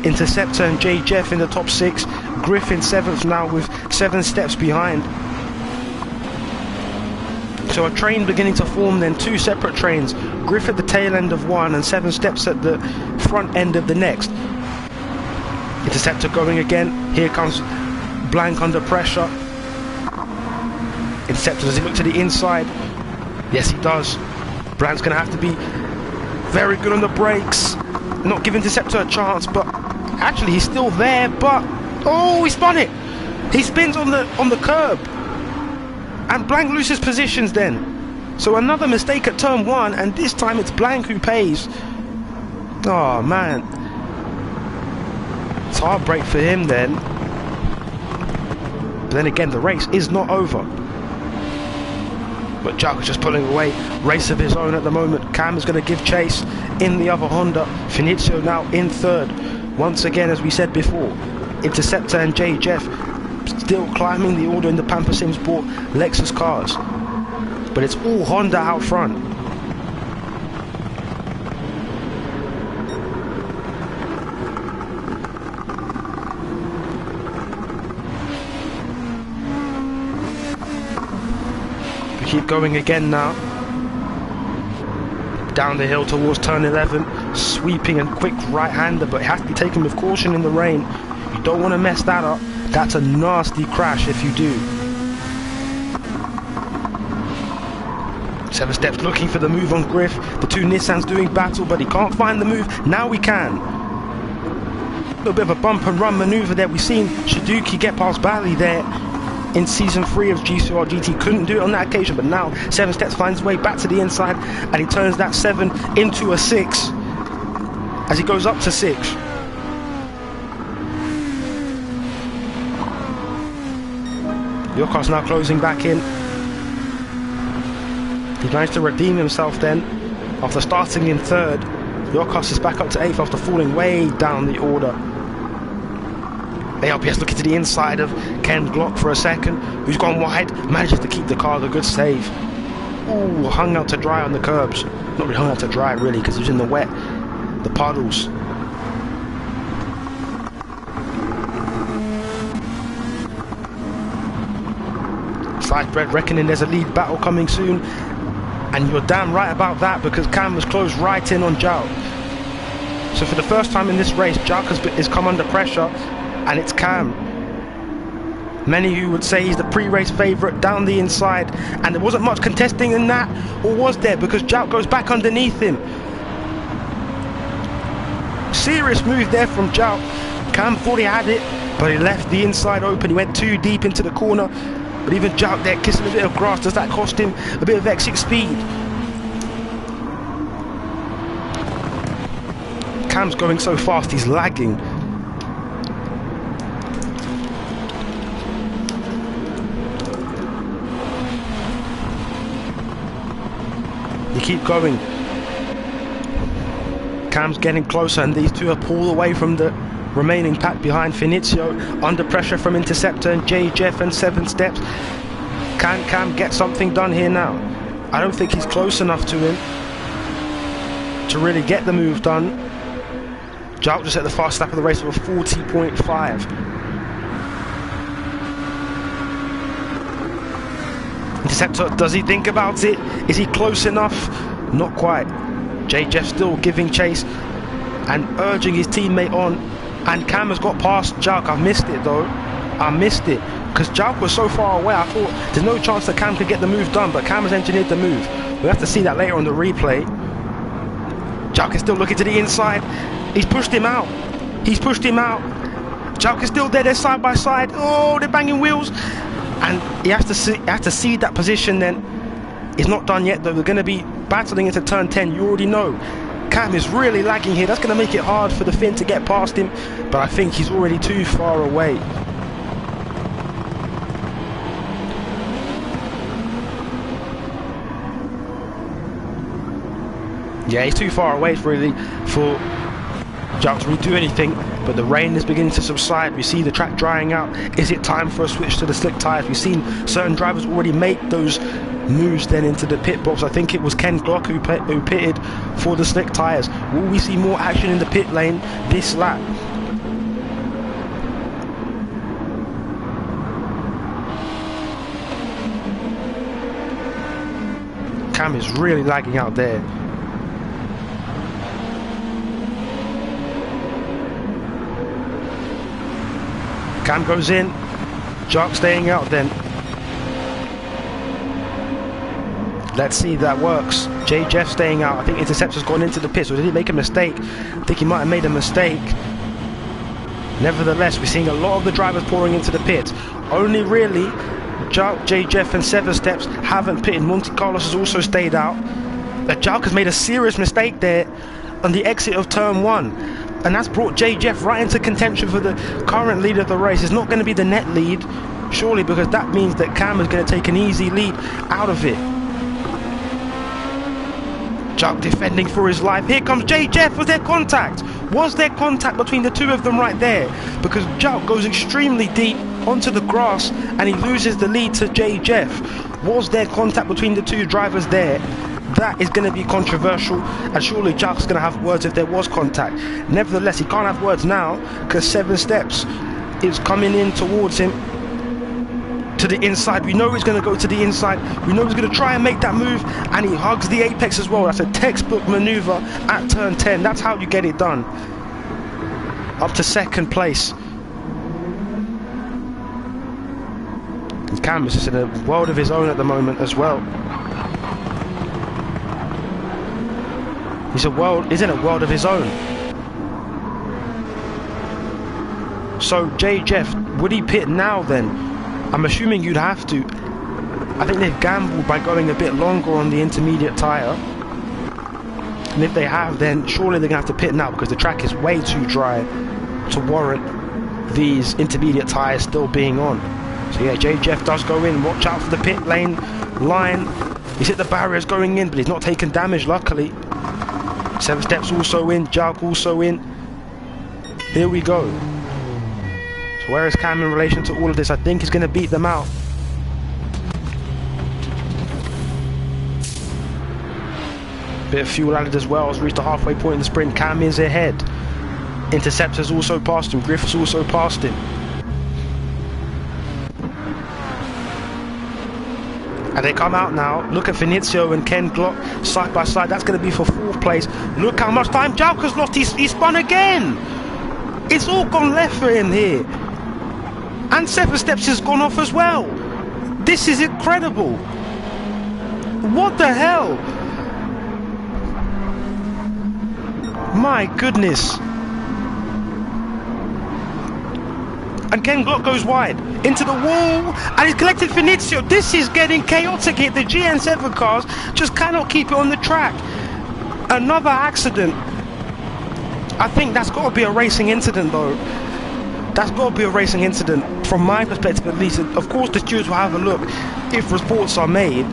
A: Interceptor and JJF in the top 6. Griff in 7th now with 7 steps behind. So a train beginning to form then, 2 separate trains. Griff at the tail end of one and 7 steps at the front end of the next. Interceptor going again. Here comes Blank under pressure. Interceptor, does he look to the inside? Yes, he does. Blank's going to have to be very good on the brakes. Not giving Interceptor a chance, but actually he's still there, but oh, he spun it. He spins on the curb. And Blank loses positions then. So another mistake at turn 1, and this time it's Blank who pays. Oh man. It's heartbreak for him then. But then again, the race is not over. But Jouk is just pulling away. Race of his own at the moment. Cam is going to give chase in the other Honda. Finizio now in 3rd. Once again, as we said before, Interceptor and JJF still climbing the order in the Pamper Sims bought Lexus cars. But it's all Honda out front. We keep going again now. Down the hill towards turn 11, sweeping and quick right-hander, but it has to be taken with caution in the rain. You don't want to mess that up. That's a nasty crash if you do. 7 Steps looking for the move on Griff. The two Nissans doing battle, but he can't find the move. Now he can. A little bit of a bump and run maneuver there. We've seen Shiduki get past Bally there in Season 3 of GCOR GT. Couldn't do it on that occasion, but now 7 Steps finds his way back to the inside, and he turns that 7 into a 6 as he goes up to 6. Your car's now closing back in. He managed to redeem himself then after starting in 3rd. Yorkos is back up to 8th after falling way down the order. ALPS looking to the inside of Ken Glock for a second, who's gone wide, manages to keep the car, the good save. Ooh, hung out to dry on the curbs. Not really hung out to dry really, because he was in the wet, the puddles. Slicebread reckoning there's a lead battle coming soon. And you're damn right about that, because Cam was closed right in on Jout. So for the first time in this race, Jout has come under pressure, and it's Cam. Many who would say he's the pre-race favourite down the inside, and there wasn't much contesting in that, or was there? Because Jout goes back underneath him. Serious move there from Jout. Cam thought he had it, but he left the inside open. He went too deep into the corner. But even Jout there kissing a bit of grass, does that cost him a bit of exit speed? Cam's going so fast, he's lagging. You keep going. Cam's getting closer, and these two are pulled away from the remaining pack behind. Finizio under pressure from Interceptor and Jeff and 7 Steps. Can Cam get something done here now? I don't think he's close enough to him to really get the move done. Jout just at the fast lap of the race with a 40.5. Interceptor, does he think about it? Is he close enough? Not quite. Jeff still giving chase and urging his teammate on. And Cam has got past Jout. I've missed it though. I missed it because Jout was so far away. I thought there's no chance that Cam could get the move done, but Cam has engineered the move. We'll have to see that later on the replay. Jout is still looking to the inside. He's pushed him out. He's pushed him out. Jout is still there. They're side by side. Oh, they're banging wheels. And he has to see that position then. It's not done yet though. We're going to be battling into turn 10. You already know. Cam is really lagging here. That's going to make it hard for the Finn to get past him, but I think he's already too far away. Yeah, he's too far away really for Jout to really do anything, but the rain is beginning to subside. We see the track drying out. Is it time for a switch to the slick tyres? We've seen certain drivers already make those moves then into the pit box. I think it was Ken Glock who pitted for the slick tyres. Will we see more action in the pit lane this lap? Cam is really lagging out there. Cam goes in, Jout staying out then. Let's see if that works. Jeff staying out. I think Interceptor's gone into the pit, so did he make a mistake? I think he might have made a mistake. Nevertheless, we're seeing a lot of the drivers pouring into the pit. Only really Jout, Jeff and 7 Steps haven't pitted. Monte Carlos has also stayed out. Jout has made a serious mistake there on the exit of turn 1. And that's brought Jeff right into contention for the current lead of the race. It's not going to be the net lead, surely, because that means that Cam is going to take an easy lead out of it. Jout defending for his life. Here comes Jeff. Was there contact? Was there contact between the two of them right there? Because Jout goes extremely deep onto the grass and he loses the lead to Jeff. Was there contact between the two drivers there? That is going to be controversial, and surely Jout's going to have words if there was contact. Nevertheless, he can't have words now because 7 Steps is coming in towards him to the inside. We know he's going to go to the inside. We know he's going to try and make that move, and he hugs the apex as well. That's a textbook maneuver at turn 10. That's how you get it done. Up to 2nd place. And Cam is just in a world of his own at the moment as well. He's in a world of his own. So Jeff, would he pit now then? I'm assuming you'd have to. I think they've gambled by going a bit longer on the intermediate tyre. And if they have, then surely they're going to have to pit now because the track is way too dry to warrant these intermediate tyres still being on. So yeah, Jeff does go in. Watch out for the pit lane line. He's hit the barriers going in, but he's not taken damage, luckily. 7 Steps also in. Jalk also in. Here we go. So where is Cam in relation to all of this? I think he's going to beat them out. Bit of fuel added as well. Has reached the halfway point in the sprint. Cam is ahead. Interceptor's also passed him. Griff's also passed him. And they come out now. Look at Finizio and Ken Glock side by side. That's going to be for 4th place. Look how much time Jalka's lost. He spun again. It's all gone left for him here. And 7 Steps has gone off as well. This is incredible. What the hell? My goodness. And Ken Glock goes wide into the wall, and he's collected Finizio. This is getting chaotic here. The GN7 cars just cannot keep it on the track. Another accident. I think that's got to be a racing incident though. That's got to be a racing incident from my perspective at least. Of course the stewards will have a look if reports are made,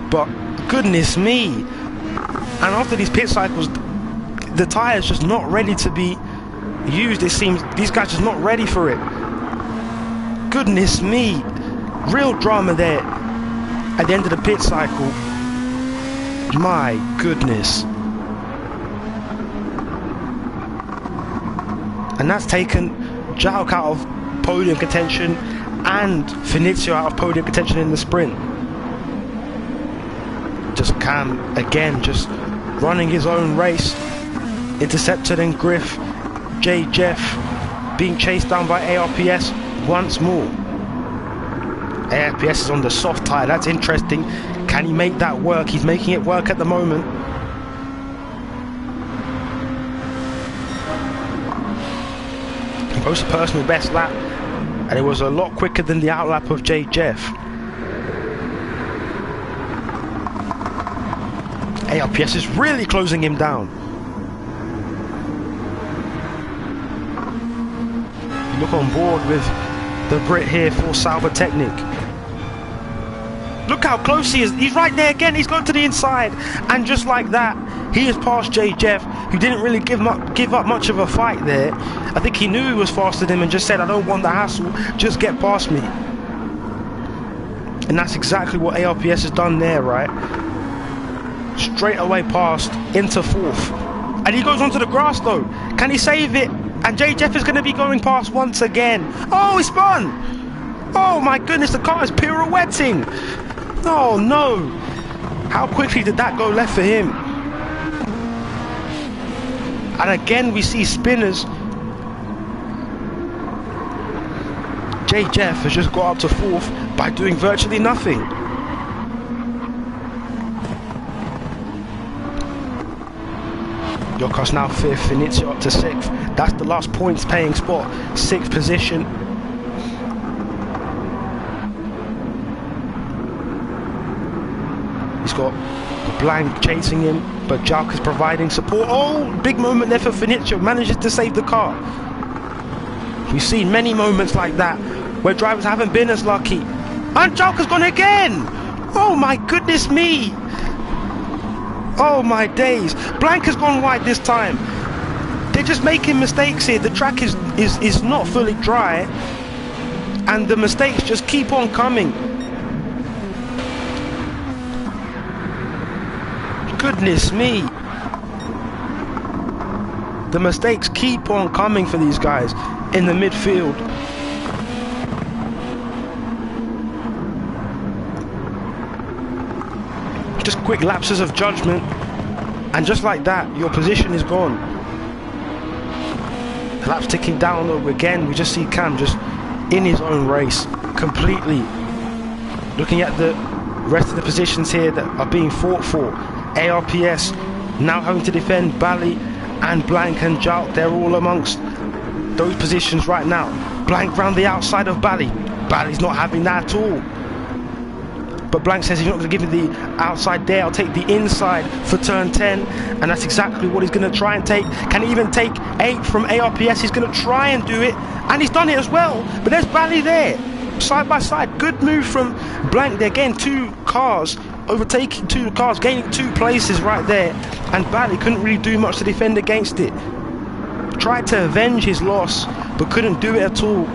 A: but goodness me. And after these pit cycles, the tyres just not ready to be used. It seems these guys just not ready for it. Goodness me. Real drama there at the end of the pit cycle. My goodness. And that's taken Jalk out of podium contention and Finizio out of podium contention in the sprint. Just Cam again, just running his own race. Intercepted and Griff. Jeff being chased down by ARPS once more. ARPS is on the soft tyre. That's interesting. Can he make that work? He's making it work at the moment. He posted a personal best lap, and it was a lot quicker than the outlap of Jeff. ARPS is really closing him down. Look on board with the Brit here for Sauber Technic. Look how close he is. He's right there again. He's going to the inside, and just like that, he has passed Jeff, who didn't really give up much of a fight there. I think he knew he was faster than him and just said, I don't want the hassle, just get past me. And that's exactly what ARPS has done there, right? Straight away past into 4th, and he goes onto the grass though. Can he save it? And Jeff is going to be going past once again. Oh, he spun! Oh my goodness, the car is pirouetting! Oh no! How quickly did that go left for him? And again we see spinners. Jeff has just got up to 4th by doing virtually nothing. Jokos now 5th, Finizio up to 6th. That's the last points paying spot, 6th position. He's got Blank chasing him, but Jalk is providing support. Oh, big moment there for Finizio, manages to save the car. We've seen many moments like that where drivers haven't been as lucky. And Jalk has gone again! Oh my goodness me! Oh my days. Blank has gone wide this time. They're just making mistakes here. The track is not fully dry, and the mistakes just keep on coming. Goodness me. The mistakes keep on coming for these guys in the midfield. Just quick lapses of judgment, and just like that, your position is gone. The laps ticking down though again. We just see Cam just in his own race completely. Looking at the rest of the positions here that are being fought for, ARPS now having to defend Bally and Blank and Jout. They're all amongst those positions right now. Blank round the outside of Bally. Bally's not having that at all. But Blank says he's not going to give me the outside there. I'll take the inside for turn 10. And that's exactly what he's going to try and take. Can he even take 8 from ARPS? He's going to try and do it. And he's done it as well. But there's Bally there. Side by side. Good move from Blank there. Again, 2 cars. Overtaking 2 cars. Gaining 2 places right there. And Bally couldn't really do much to defend against it. Tried to avenge his loss. But couldn't do it at all.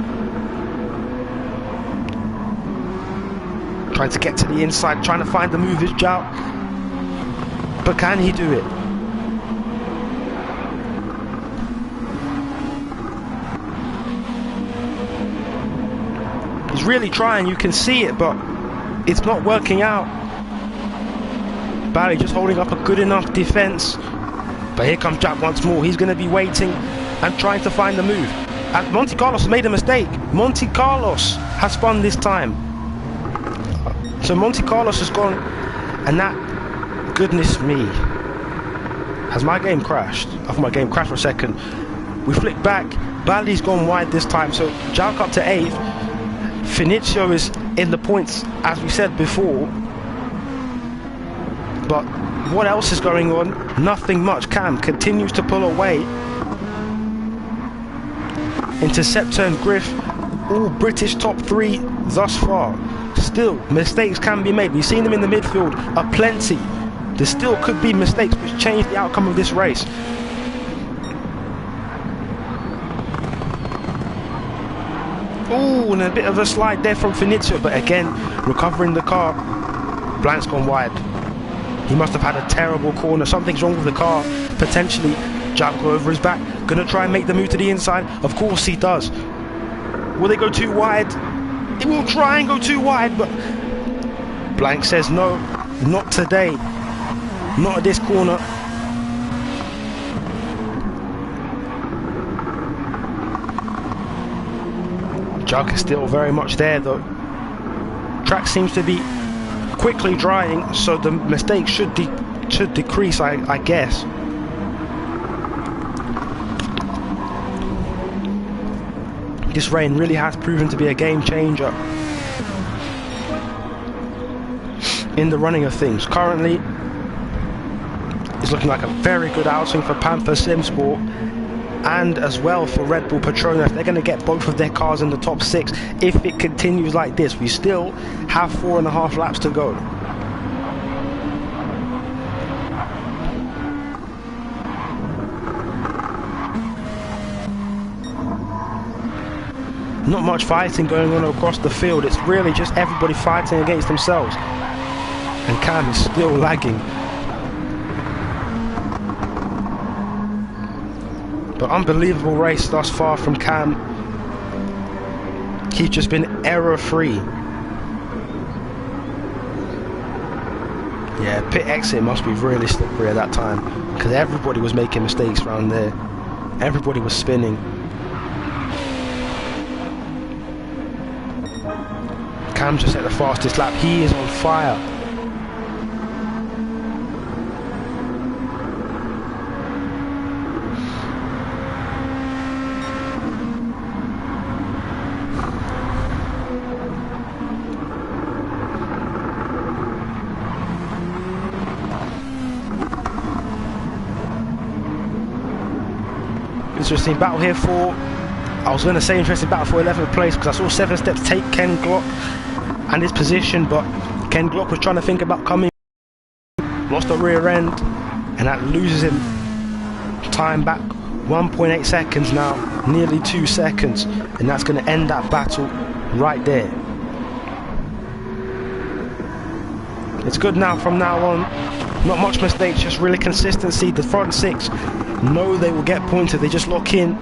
A: Trying to get to the inside, trying to find the move is Jout. But can he do it? He's really trying, you can see it, but it's not working out. Bally just holding up a good enough defense. But here comes Jout once more. He's going to be waiting and trying to find the move. And Monte Carlos has made a mistake. Monte Carlos has spun this time. So Monte Carlos has gone, and that, goodness me, has my game crashed? I thought my game crashed for a second. We flick back, Bally's gone wide this time, so Jout up to 8th. Finicio is in the points, as we said before. But what else is going on? Nothing much. Cam continues to pull away. Interceptor and Griff, all British top 3 thus far. Still, mistakes can be made. We've seen them in the midfield aplenty. There still could be mistakes which change the outcome of this race. Oh, and a bit of a slide there from Finicio, but again, recovering the car. Blank's gone wide. He must have had a terrible corner. Something's wrong with the car. Potentially, Jout go over his back. Gonna try and make the move to the inside. Of course he does. Will they go too wide? He will try and go too wide, but Blank says no, not today, not at this corner. Jug is still very much there though. Track seems to be quickly drying, so the mistakes should decrease, I guess. This rain really has proven to be a game changer in the running of things. Currently, it's looking like a very good outing for Panther Simsport and as well for Red Bull Petronas. They're going to get both of their cars in the top 6 if it continues like this. We still have 4.5 laps to go. Not much fighting going on across the field. It's really just everybody fighting against themselves. And Cam is still lagging. But unbelievable race thus far from Cam. He's just been error-free. Yeah, pit exit must be really slippery at that time, because everybody was making mistakes around there. Everybody was spinning. Cam just set the fastest lap. He is on fire. Interesting battle here for, I was going to say interesting battle for 11th place, because I saw 7 Steps take Ken Glock and his position, but Ken Glock was trying to think about coming, lost the rear end, and that loses him time back 1.8 seconds now, nearly 2 seconds, and that's going to end that battle right there. It's good now from now on. Not much mistakes, just really consistency. The front 6 know they will get pointed. They just lock in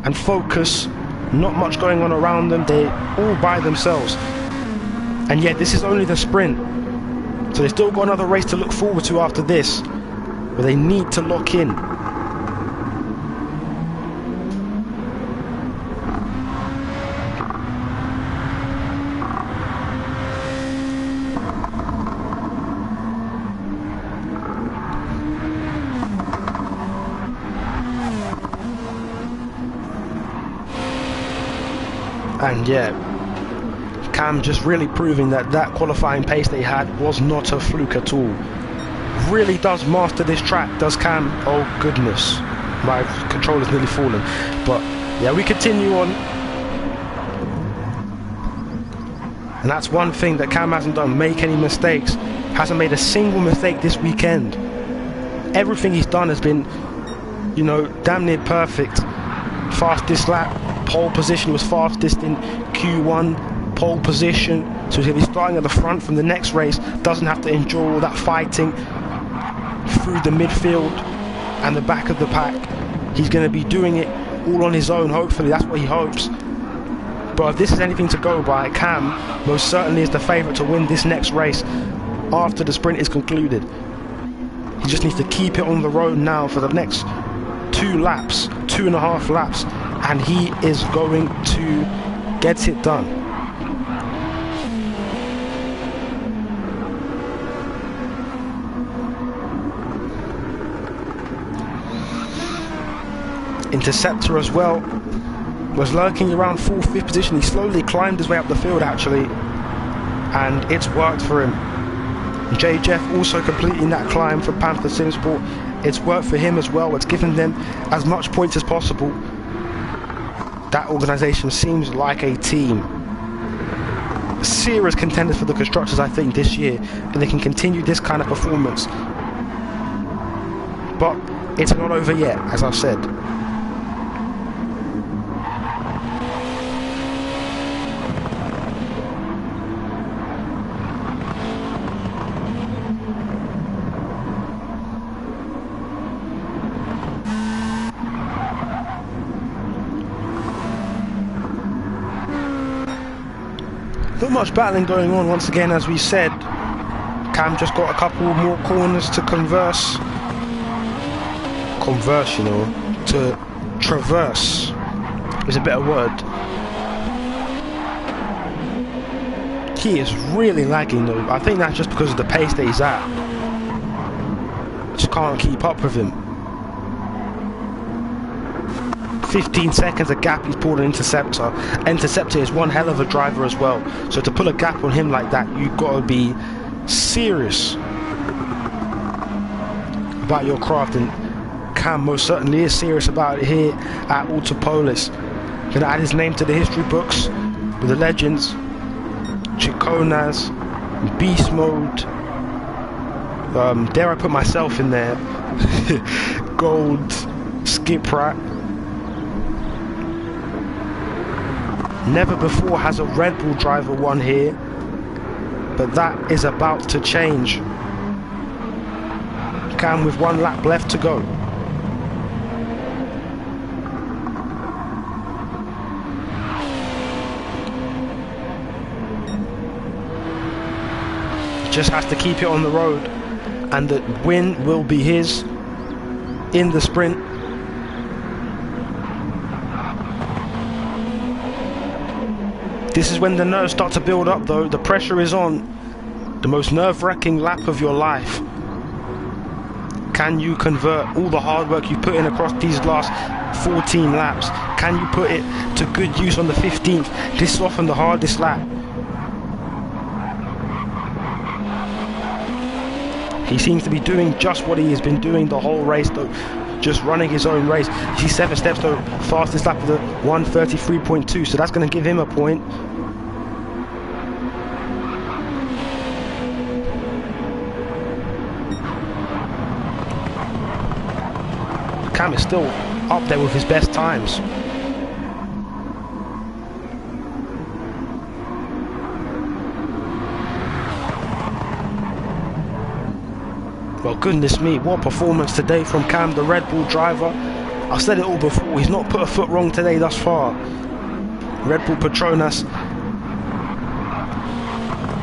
A: and focus. Not much going on around them. They're all by themselves. And yet this is only the sprint. So they still got another race to look forward to after this, where they need to lock in. And yeah, Cam just really proving that that qualifying pace they had was not a fluke at all. Really does master this track, does Cam. Oh goodness, my controller's nearly fallen. But yeah, we continue on. And that's one thing that Cam hasn't done, make any mistakes. Hasn't made a single mistake this weekend. Everything he's done has been, you know, damn near perfect. Fastest lap, pole position, was fastest in Q1, pole position. So he's going to be starting at the front from the next race. Doesn't have to endure all that fighting through the midfield and the back of the pack. He's going to be doing it all on his own, hopefully. That's what he hopes. But if this is anything to go by, Cam most certainly is the favourite to win this next race after the sprint is concluded. He just needs to keep it on the road now for the next 2 laps, 2.5 laps, and he is going to get it done. Interceptor as well was lurking around 4th, 5th position. He slowly climbed his way up the field actually, and it's worked for him. JJF also completing that climb for Panther Simsport. It's worked for him as well. It's given them as much points as possible. That organisation seems like a team. Serious contenders for the constructors, I think, this year, and they can continue this kind of performance. But it's not over yet, as I've said. Not much battling going on once again, as we said. Cam just got a couple more corners to traverse is a better word. He is really lagging though. I think that's just because of the pace that he's at. Just can't keep up with him. 15 seconds a gap he's pulled an Interceptor. Interceptor is one hell of a driver as well. So to pull a gap on him like that, you've got to be serious about your craft, and Cam most certainly is serious about it here at Autopolis. Gonna add his name to the history books with the legends. Chiconas, Beast Mode. Dare I put myself in there? Gold, Skip Rat. Never before has a Red Bull driver won here, but that is about to change. Cam with 1 lap left to go. Just has to keep it on the road, and the win will be his in the sprint. This is when the nerves start to build up though. The pressure is on. The most nerve-wracking lap of your life. Can you convert all the hard work you put in across these last 14 laps? Can you put it to good use on the 15th? This is often the hardest lap. He seems to be doing just what he has been doing the whole race though. Just running his own race. You see 7 steps though, fastest lap of the 1:33.2, so that's going to give him a point. Cam is still up there with his best times. Well, goodness me, what performance today from Cam, the Red Bull driver. I've said it all before, he's not put a foot wrong today thus far. Red Bull Petronas.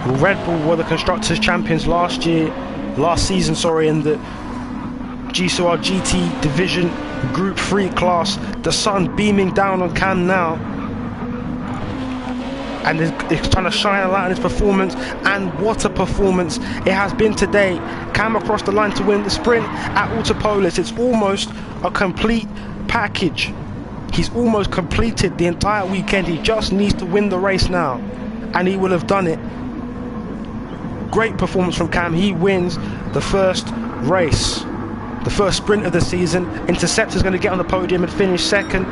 A: Well, Red Bull were the Constructors' champions last season, in the GCOR GT division Group 3 class. The sun beaming down on Cam now, and it's trying to shine a light on his performance, and what a performance it has been today. Cam across the line to win the sprint at Autopolis. It's almost a complete package. He's almost completed the entire weekend. He just needs to win the race now, and he will have done it. Great performance from Cam. He wins the first race, the first sprint of the season. Interceptor's going to get on the podium and finish second.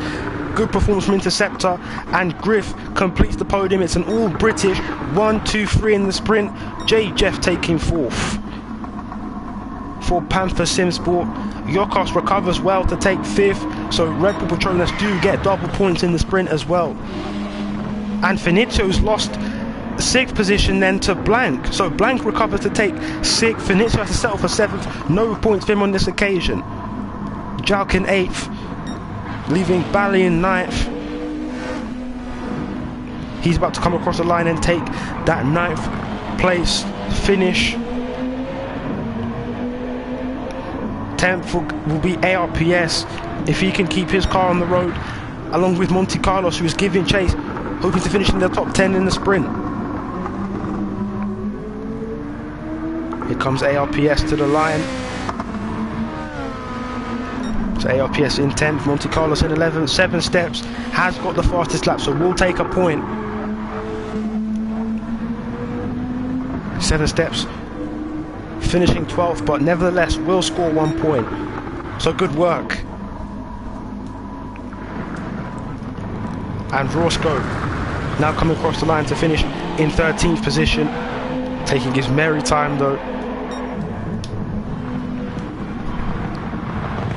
A: Good performance from Interceptor, and Griff completes the podium. It's an all British 1, 2, 3 in the sprint. Jeff taking fourth. For Panther Simsport, Yokos recovers well to take fifth, so Red Bull Petronas do get double points in the sprint as well. And Finizio's lost sixth position then to Blank, so Blank recovers to take sixth. Finizio has to settle for seventh, no points for him on this occasion. Jalk in eighth, leaving Bally in ninth. He's about to come across the line and take that ninth place finish. 10th will be ARPS if he can keep his car on the road, along with Monte Carlos, who is giving chase, hoping to finish in the top 10 in the sprint. Here comes ARPS to the line. So ARPS in 10th, Monte Carlos in 11th. 7 steps has got the fastest lap, so we'll take a point. 7 steps finishing 12th, but nevertheless will score 1 point. So good work. And Roscoe now coming across the line to finish in 13th position, taking his merry time though.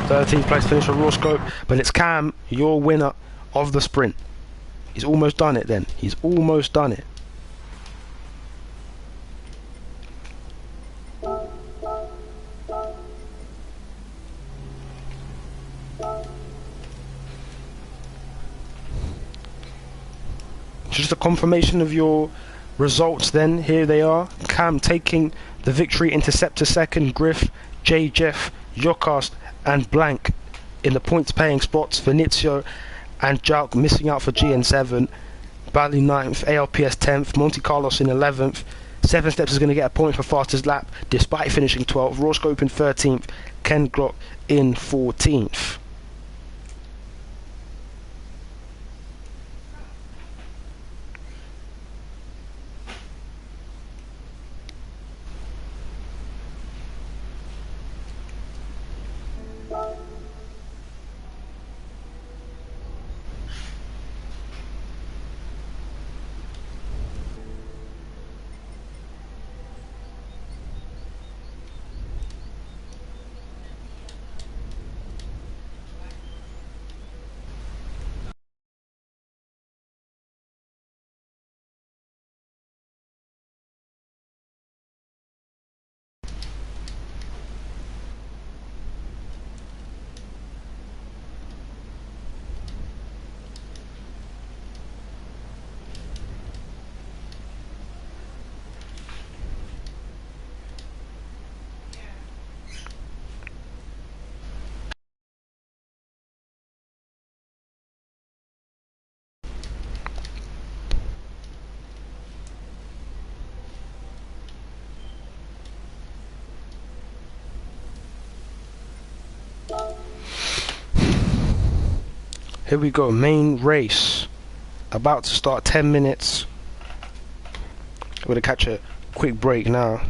A: 13th place finish for Roscoe, but it's Cam, your winner of the sprint. He's almost done it then. He's almost done it. Just a confirmation of your results then. Here they are. Cam taking the victory, Interceptor second, Griff, Jeff, Yokast and Blank in the points paying spots. Finizio and Jalk missing out for GN7. Bally 9th, ALPS 10th, Monte Carlos in 11th. 7 steps is going to get a point for fastest lap despite finishing 12th. Roscope in 13th, Ken Glock in 14th. Here we go, main race. About to start, 10 minutes. We're going to catch a quick break now.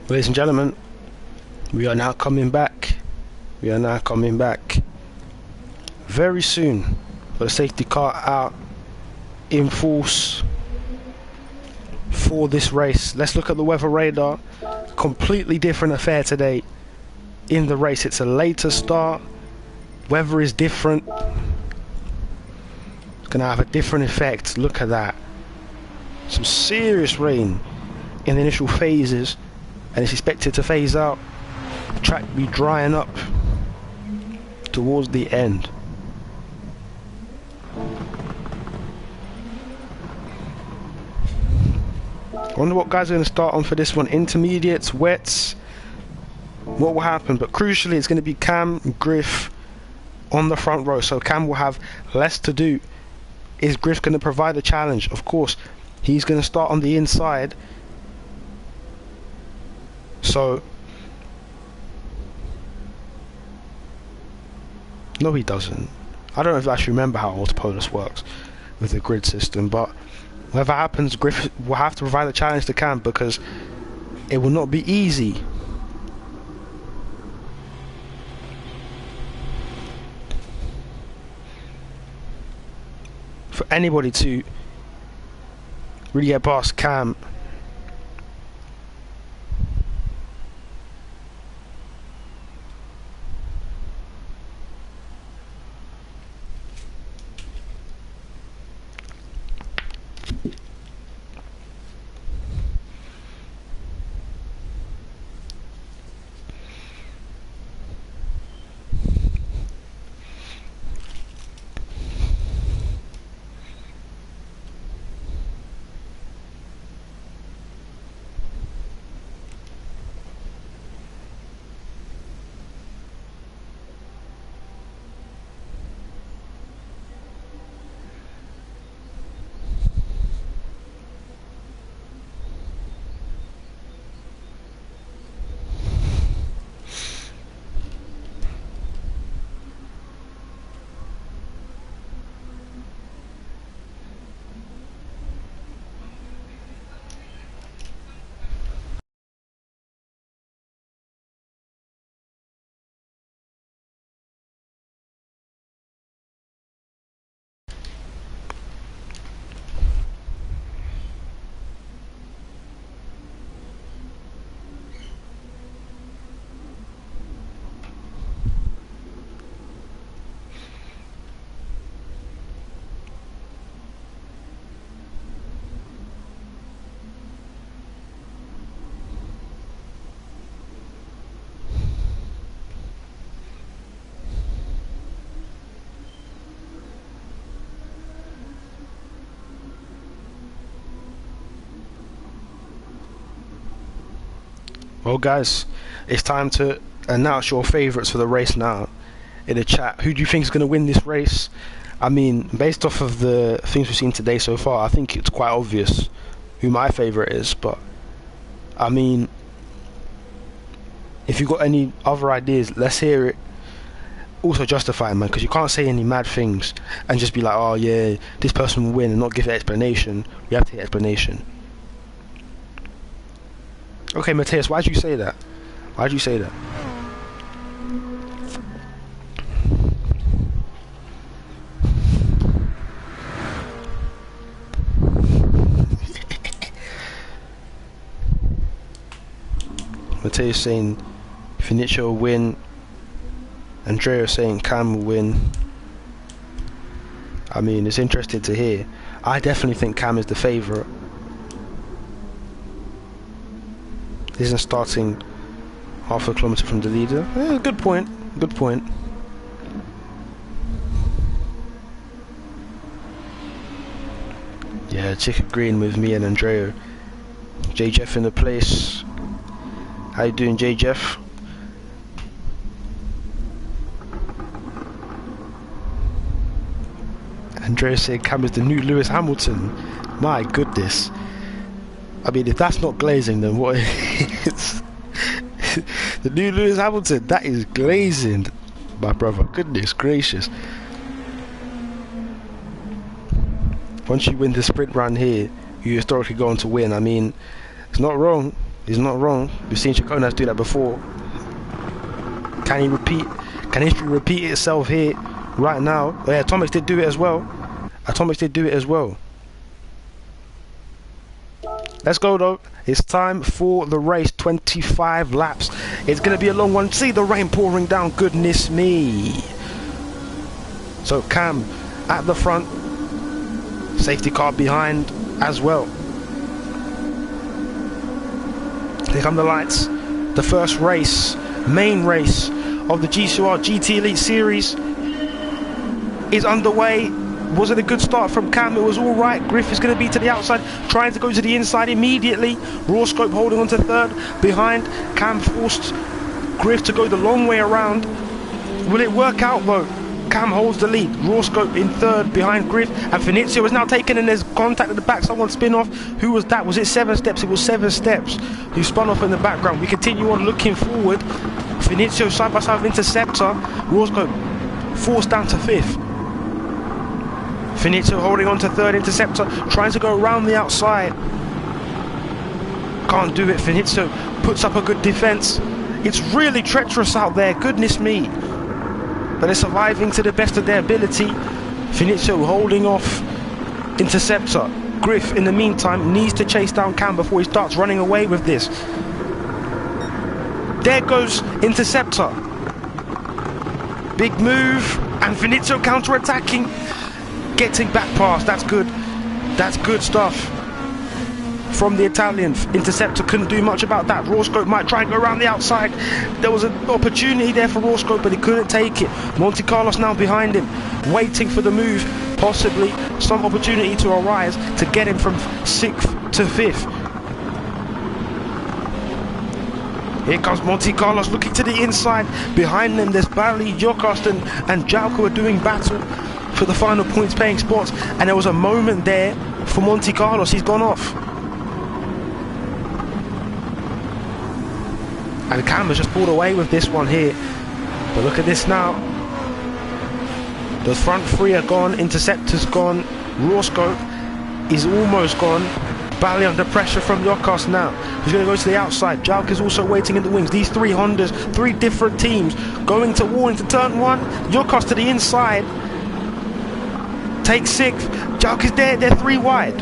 A: Ladies and gentlemen, we are now coming back. We are now coming back very soon. Got the safety car out in force for this race. Let's look at the weather radar. Completely different affair today in the race. It's a later start. Weather is different. It's gonna have a different effect. Look at that. Some serious rain in the initial phases, and it's expected to phase out. The track be drying up towards the end. I wonder what guys are going to start on for this one. Intermediates, wets, what will happen? But crucially, it's going to be Cam, Griff on the front row, so Cam will have less to do. Is Griff going to provide a challenge? Of course, he's going to start on the inside. So, no, he doesn't. I don't know if I actually remember how Autopolis works with the grid system, but whatever happens, Griff will have to provide a challenge to Cam, because it will not be easy. For anybody to really get past Cam. Well guys, it's time to announce your favourites for the race now in the chat. Who do you think is going to win this race? I mean, based off of the things we've seen today so far, I think it's quite obvious who my favourite is, but I mean, if you've got any other ideas, let's hear it. Also justify it, man, because you can't say any mad things and just be like, oh yeah, this person will win, and not give an explanation. You have to get explanation. Okay, Mateus, why'd you say that? Why'd you say that? Mateus saying Finicio will win. Andrea saying Cam will win. I mean, it's interesting to hear. I definitely think Cam is the favourite. Isn't starting half a kilometre from the leader. Good point. Good point. Yeah, Chick agreeing with me and Andrea. J Jeff in the place. How you doing, J Jeff? Andrea said Cam is the new Lewis Hamilton. My goodness. I mean, if that's not glazing, then what is? The new Lewis Hamilton, that is glazing, my brother. Goodness gracious. Once you win the sprint run here, you historically go on to win. I mean, it's not wrong. He's not wrong. We've seen Chaconas do that before. Can he repeat? Can history repeat itself here, right now? Oh, yeah, Atomics did do it as well. Atomics did do it as well. Let's go though. It's time for the race. 25 laps. It's going to be a long one. See the rain pouring down. Goodness me. So Cam at the front. Safety car behind as well. Here come the lights. The first race, main race of the GCOR GT Elite Series is underway. Was it a good start from Cam? It was all right. Griff is going to be to the outside, trying to go to the inside immediately. Rawscope holding on to third behind. Cam forced Griff to go the long way around. Will it work out though? Cam holds the lead. Rawscope in third behind Griff, and Finizio is now taken, and there's contact at the back. Someone spin off. Who was that? Was it 7 Steps? It was 7 Steps who spun off in the background. We continue on looking forward. Finizio side by side with Interceptor. Rawscope forced down to 5th. Finizio holding on to third. Interceptor trying to go around the outside. Can't do it. Finizio puts up a good defense. It's really treacherous out there. Goodness me. But they're surviving to the best of their ability. Finizio holding off Interceptor. Griff, in the meantime, needs to chase down Cam before he starts running away with this. There goes Interceptor. Big move, and Finizio counter-attacking. Getting back past, that's good. That's good stuff from the Italian. Interceptor couldn't do much about that. Rawscope might try and go around the outside. There was an opportunity there for Rawscope, but he couldn't take it. Monte Carlos now behind him, waiting for the move. Possibly some opportunity to arise to get him from 6th to 5th. Here comes Monte Carlos looking to the inside. Behind them there's Bali, Jocast and Jalko are doing battle for the final points paying spots, and there was a moment there for Monte Carlos. He's gone off, and Cam has just pulled away with this one here. But look at this now. The front three are gone. Interceptor's gone. Rawscope is almost gone. Bali under pressure from Jocast now. He's going to go to the outside. Jalk is also waiting in the wings. These 3 Hondas, 3 different teams going to war into turn 1. Jocast to the inside. Takes 6th. Jalk is there. They're 3 wide.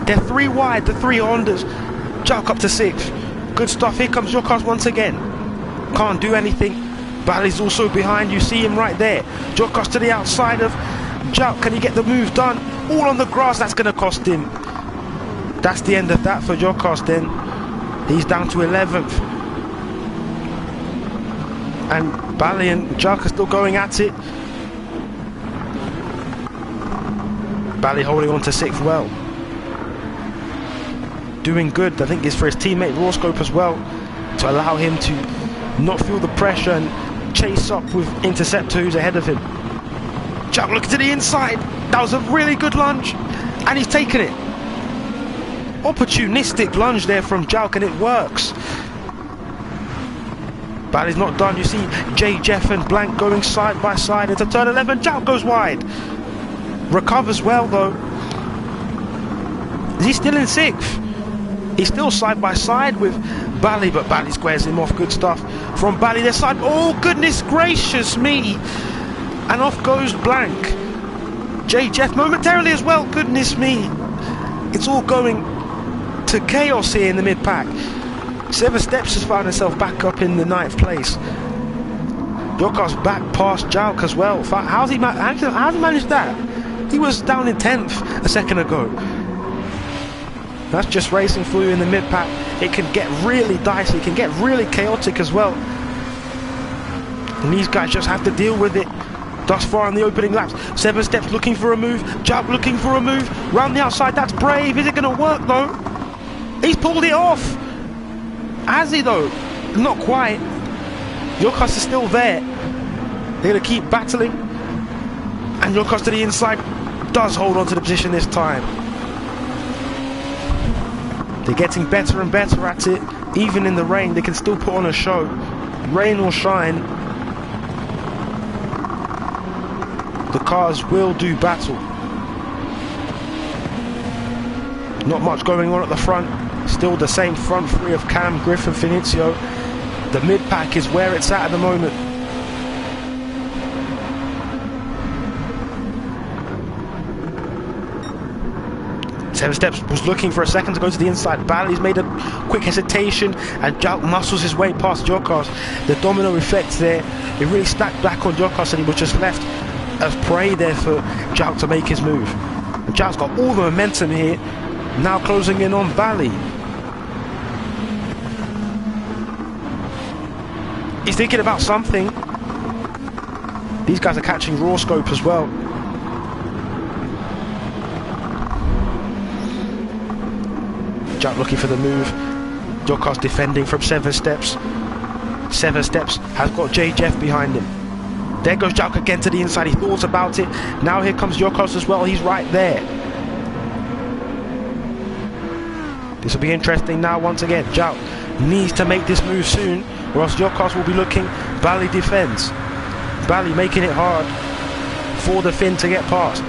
A: They're 3 wide, the 3 Hondas. Jalk up to 6th. Good stuff. Here comes Jocast once again. Can't do anything. Bali's also behind. You see him right there. Jocast to the outside of Jalk. Can he get the move done? All on the grass. That's going to cost him. That's the end of that for Jocast then. He's down to 11th. And Bali and Jalk are still going at it. Bali holding on to 6th well. Doing good. I think it's for his teammate Rawscope as well, to allow him to not feel the pressure and chase up with Interceptor who's ahead of him. Jalk looking to the inside. That was a really good lunge, and he's taken it. Opportunistic lunge there from Jalk, and it works. Bali's not done. You see J, Jeff and Blank going side by side into turn 11. Jalk goes wide. Recovers well though. Is he still in 6th? He's still side by side with Bali, but Bali squares him off. Good stuff from Bali. Their side. Oh goodness gracious me! And off goes Blank. J, Jeff momentarily as well. Goodness me! It's all going to chaos here in the mid-pack. 7 Steps has found himself back up in the 9th place. Jocast back past Jalk as well. How's he managed that? He was down in 10th a second ago. That's just racing for you in the mid-pack. It can get really dicey. It can get really chaotic as well. And these guys just have to deal with it. Thus far in the opening laps, 7 Steps looking for a move. Jalk looking for a move. Round the outside, that's brave. Is it going to work though? He's pulled it off. Has he though? Not quite. Jocast is still there. They're going to keep battling. And Jocast to the inside does hold on to the position this time. They're getting better and better at it. Even in the rain, they can still put on a show. Rain or shine, the cars will do battle. Not much going on at the front. Still the same front three of Cam, Griff and Finizio. The mid-pack is where it's at the moment. Seven Steps was looking for a second to go to the inside. Bally's made a quick hesitation and Jouk muscles his way past Jokos. The domino effect there, it really stacked back on Jokos and he was just left as prey there for Jouk to make his move. And Jouk's got all the momentum here, now closing in on Bally. He's thinking about something. These guys are catching raw scope as well. Jouk looking for the move. Jokos defending from 7 Steps. 7 Steps has got Jeff behind him. There goes Jouk again to the inside. He thought about it. Now here comes Jokos as well. He's right there. This will be interesting now once again. Jouk needs to make this move soon, or else Jokos will be looking. Bally defends. Bally making it hard for the Finn to get past.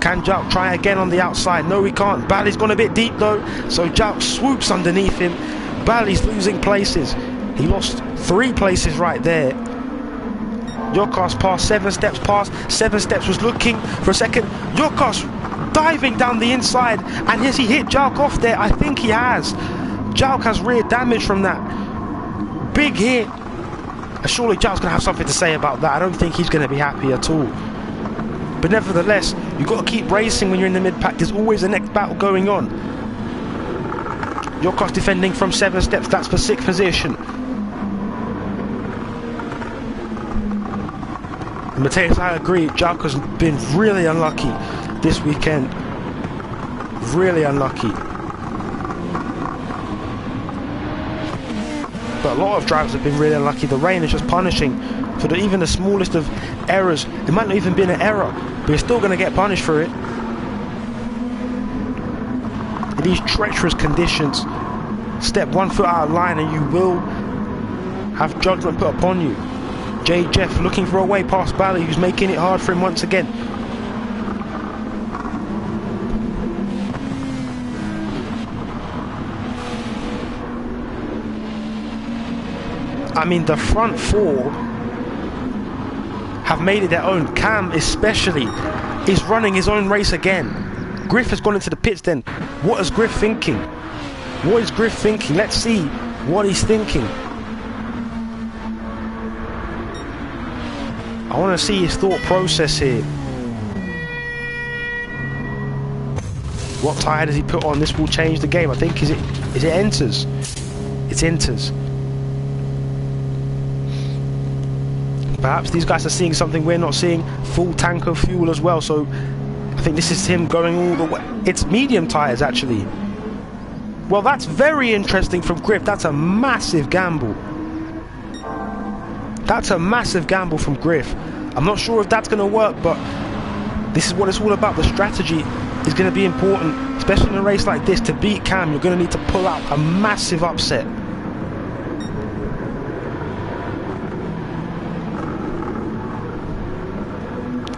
A: Can Jouk try again on the outside? No, he can't. Bally's gone a bit deep though, so Jouk swoops underneath him. Bally's losing places. He lost 3 places right there. Jokos past 7 Steps past. 7 Steps was looking for a second. Jokos diving down the inside, and has he hit Jouk off there? I think he has. Jouk has rear damage from that. Big hit. Surely Jouk's going to have something to say about that. I don't think he's going to be happy at all. But nevertheless, you've got to keep racing when you're in the mid-pack. There's always the next battle going on. Jokos defending from 7 Steps. That's for 6th position. And Mateus, I agree. Jouk has been really unlucky this weekend. Really unlucky. But a lot of drivers have been really unlucky. The rain is just punishing for even the smallest of errors. It might not even be an error, but you're still going to get punished for it. In these treacherous conditions, step 1 foot out of line and you will have judgment put upon you. Jeff looking for a way past Bally, who's making it hard for him once again. I mean, the front 4 have made it their own. Cam especially is running his own race again. Griff has gone into the pits then. What is Griff thinking? What is Griff thinking? Let's see what he's thinking. I want to see his thought process here. What tyre does he put on? This will change the game. I think is it enters. It's enters. Perhaps these guys are seeing something we're not seeing. Full tank of fuel as well, so I think this is him going all the way. It's medium tyres actually. Well, that's very interesting from Griff. That's a massive gamble. That's a massive gamble from Griff. I'm not sure if that's going to work, but this is what it's all about. The strategy is going to be important, especially in a race like this. To beat Cam, you're going to need to pull out a massive upset.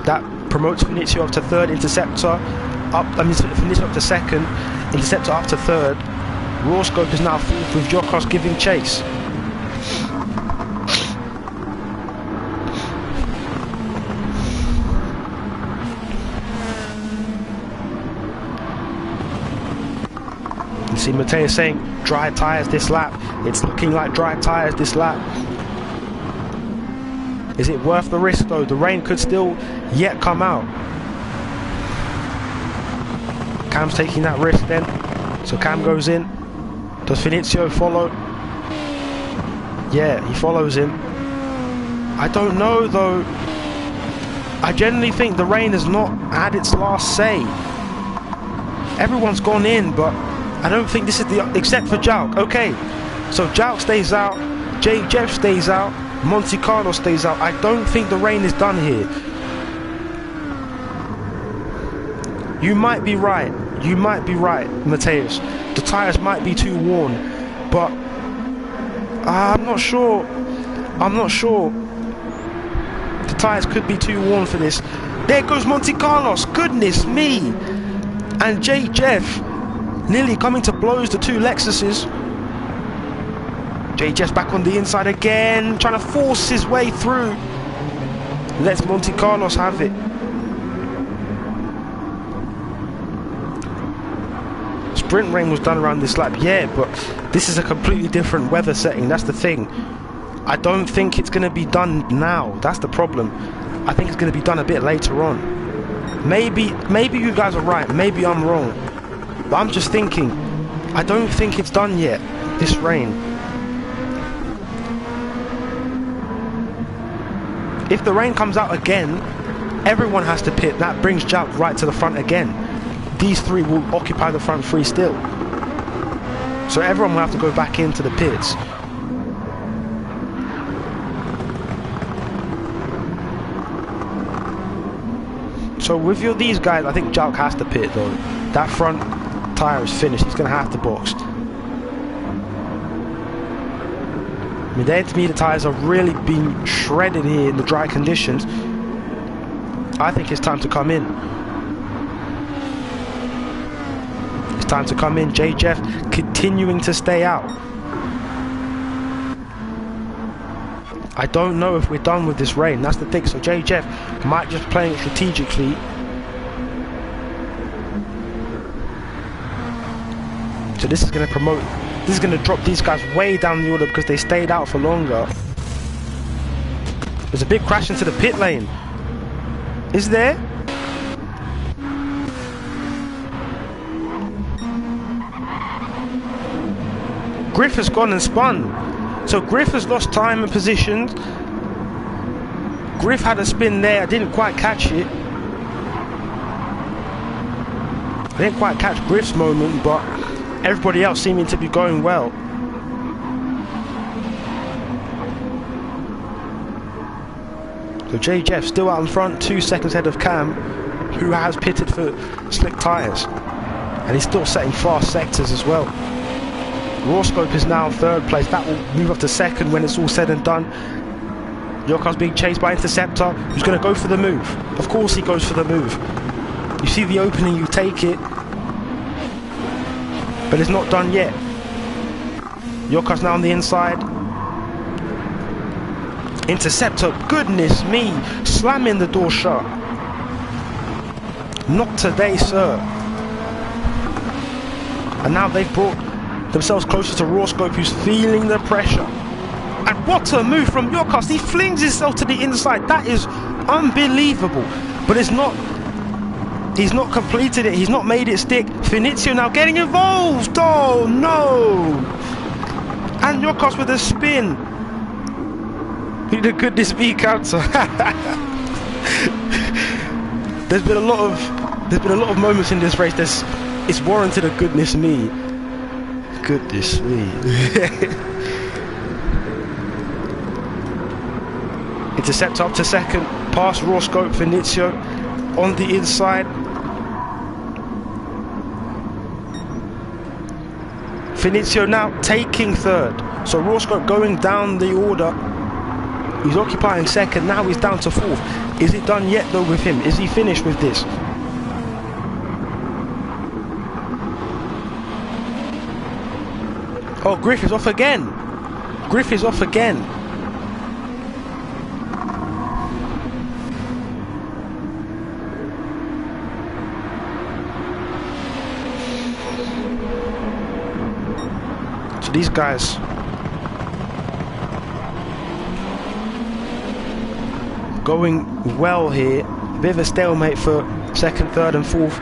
A: That promotes Finizio up to 3rd, Interceptor Finizio up to 2nd, Interceptor up to 3rd. Raw Scope is now 4th with Jokos giving chase. You see Mateus saying dry tyres this lap. It's looking like dry tyres this lap. Is it worth the risk though? The rain could still yet come out. Cam's taking that risk then. So Cam goes in. Does Finizio follow? Yeah, he follows him. I don't know though. I generally think the rain has not had its last say. Everyone's gone in, but I don't think this is the... except for Jouk. Okay, so Jouk stays out. Jeff stays out. Monte Carlo stays out. I don't think the rain is done here. You might be right. You might be right, Mateus. The tyres might be too worn, but I'm not sure. I'm not sure. The tyres could be too worn for this. There goes Monte Carlos. Goodness me. And Jeff Nearly coming to blows, the two Lexuses. JJ's back on the inside again, trying to force his way through. Let's Monte Carlos have it. Sprint rain was done around this lap, yeah, but this is a completely different weather setting. That's the thing. I don't think it's going to be done now. That's the problem. I think it's going to be done a bit later on. Maybe you guys are right. Maybe I'm wrong. But I'm just thinking, I don't think it's done yet, this rain. If the rain comes out again, everyone has to pit. That brings Jalk right to the front again. These three will occupy the front three still. So everyone will have to go back into the pits. So with these guys, I think Jalk has to pit though. That front tyre is finished. He's going to have to box. Mid-air to me, the tyres are really being shredded here in the dry conditions. I think it's time to come in. It's time to come in. JJF continuing to stay out. I don't know if we're done with this rain. That's the thing. So JJF might just play it strategically. So this is going to promote. This is going to drop these guys way down the order because they stayed out for longer. There's a big crash into the pit lane. Is there? Griff has gone and spun. So Griff has lost time and position. Griff had a spin there. I didn't quite catch it. I didn't quite catch Griff's moment, but everybody else seeming to be going well. So JJF still out in front, 2 seconds ahead of Cam, who has pitted for slick tyres. And he's still setting fast sectors as well. Rawscope is now third place. That will move up to second when it's all said and done. Your car's being chased by Interceptor, who's going to go for the move. Of course he goes for the move. You see the opening, you take it. But it's not done yet. Your car's now on the inside. Interceptor, goodness me, slamming the door shut. Not today, sir. And now they've brought themselves closer to Rawscope, who's feeling the pressure. And what a move from Yorkas. He flings himself to the inside. That is unbelievable. But it's not. He's not completed it. He's not made it stick. Finizio now getting involved. Oh no! And Yorkas with a spin. Could this be counter? There's been a lot of moments in this race. It's warranted a goodness me. Goodness me. Intercept up to second, past Rawscope, Finizio on the inside. Finizio now taking third. So Rawscope going down the order. He's occupying second, now he's down to fourth. Is it done yet though with him? Is he finished with this? Oh, Griff is off again. Griff is off again. So these guys going well here. Bit of a stalemate for second, third and fourth.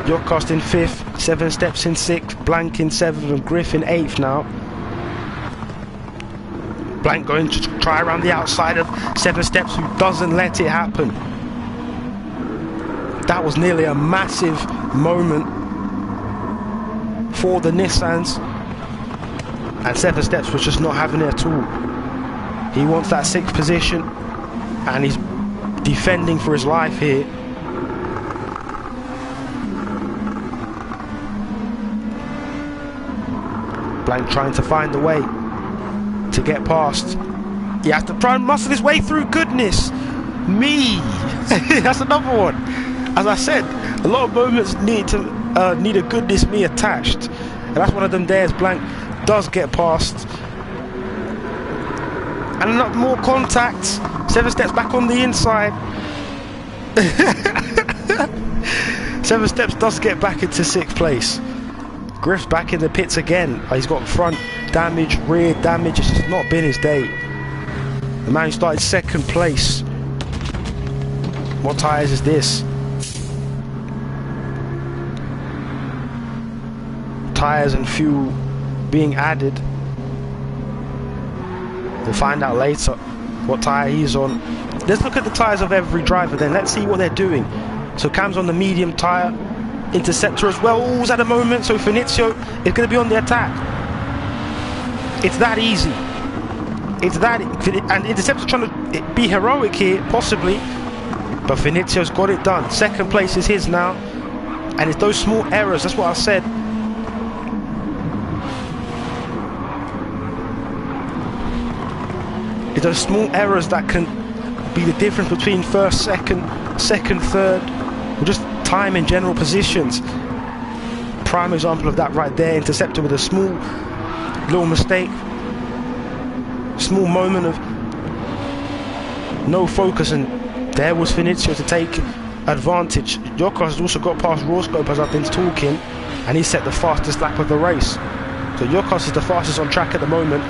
A: Yorkas in fifth, 7 steps in sixth, Blank in seventh and Griff in eighth now. Blank going to try around the outside of 7 steps, who doesn't let it happen. That was nearly a massive moment for the Nissans. And 7 steps was just not having it at all. He wants that 6th position and he's defending for his life here. Blank trying to find a way to get past. He has to try and muscle his way through. Goodness me. That's another one. As I said, a lot of moments need to neither goodness me attached. And that's one of them there as Blank does get past. And not more contact. 7 steps back on the inside. 7 steps does get back into 6th place. Griff's back in the pits again. He's got front damage, rear damage. It's just not been his day. The man who started 2nd place. What tyres is this? Tyres and fuel being added. We'll find out later what tyre he's on. Let's look at the tyres of every driver then. Let's see what they're doing. So Cam's on the medium tyre. Interceptor as well. All's at the moment. So Finizio is going to be on the attack. It's that easy. It's that. And Interceptor's trying to be heroic here, possibly. But Finizio's got it done. 2nd place is his now. And it's those small errors. That's what I said. It's those small errors that can be the difference between 1st, 2nd, 3rd, or just time in general positions. Prime example of that right there. Interceptor with a small little mistake, small moment of no focus, and there was Finizio to take advantage. GCOR has also got past Rawscope as I've been talking, and he set the fastest lap of the race. So GCOR is the fastest on track at the moment.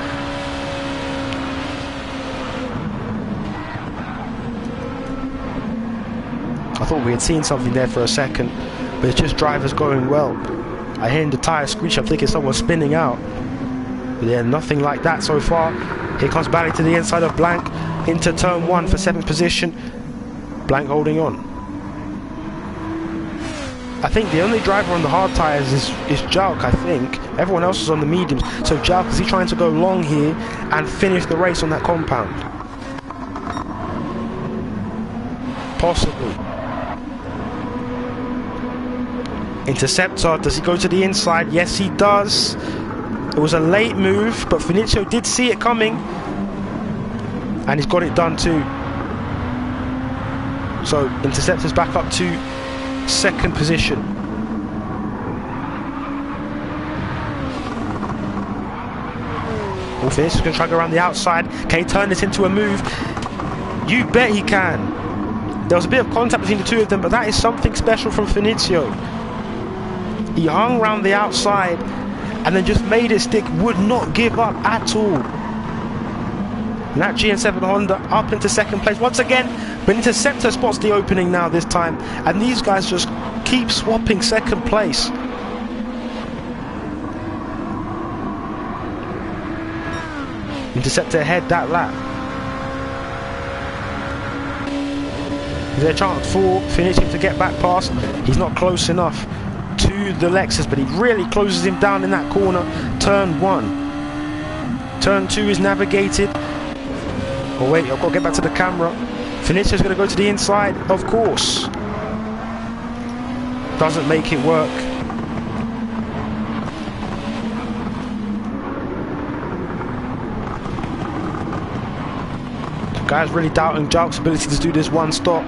A: I thought we had seen something there for a second, but it's just drivers going well. I hear the tyre screech, I'm thinking someone's spinning out. But yeah, nothing like that so far. Here comes Bally to the inside of Blank, into turn 1 for 7th position. Blank holding on. I think the only driver on the hard tyres is Jalk, I think. Everyone else is on the mediums. So Jalk, is he trying to go long here and finish the race on that compound? Possibly. Interceptor, does he go to the inside? Yes, he does. It was a late move, but Finizio did see it coming. And he's got it done too. So, Interceptor's back up to 2nd position. Well, Finizio's going to try to go around the outside. Can he turn this into a move? You bet he can. There was a bit of contact between the two of them, but that is something special from Finizio. He hung around the outside and then just made it stick, would not give up at all. And that GN7 Honda up into 2nd place once again, but Interceptor spots the opening now this time, and these guys just keep swapping 2nd place. Interceptor ahead that lap. Is there a chance for Finizio to get back past? He's not close enough to the Lexus, but he really closes him down in that corner. Turn 1. Turn 2 is navigated. Oh wait, I've got to get back to the camera. Finizio's going to go to the inside, of course. Doesn't make it work. The guy's really doubting Jalk's ability to do this one stop.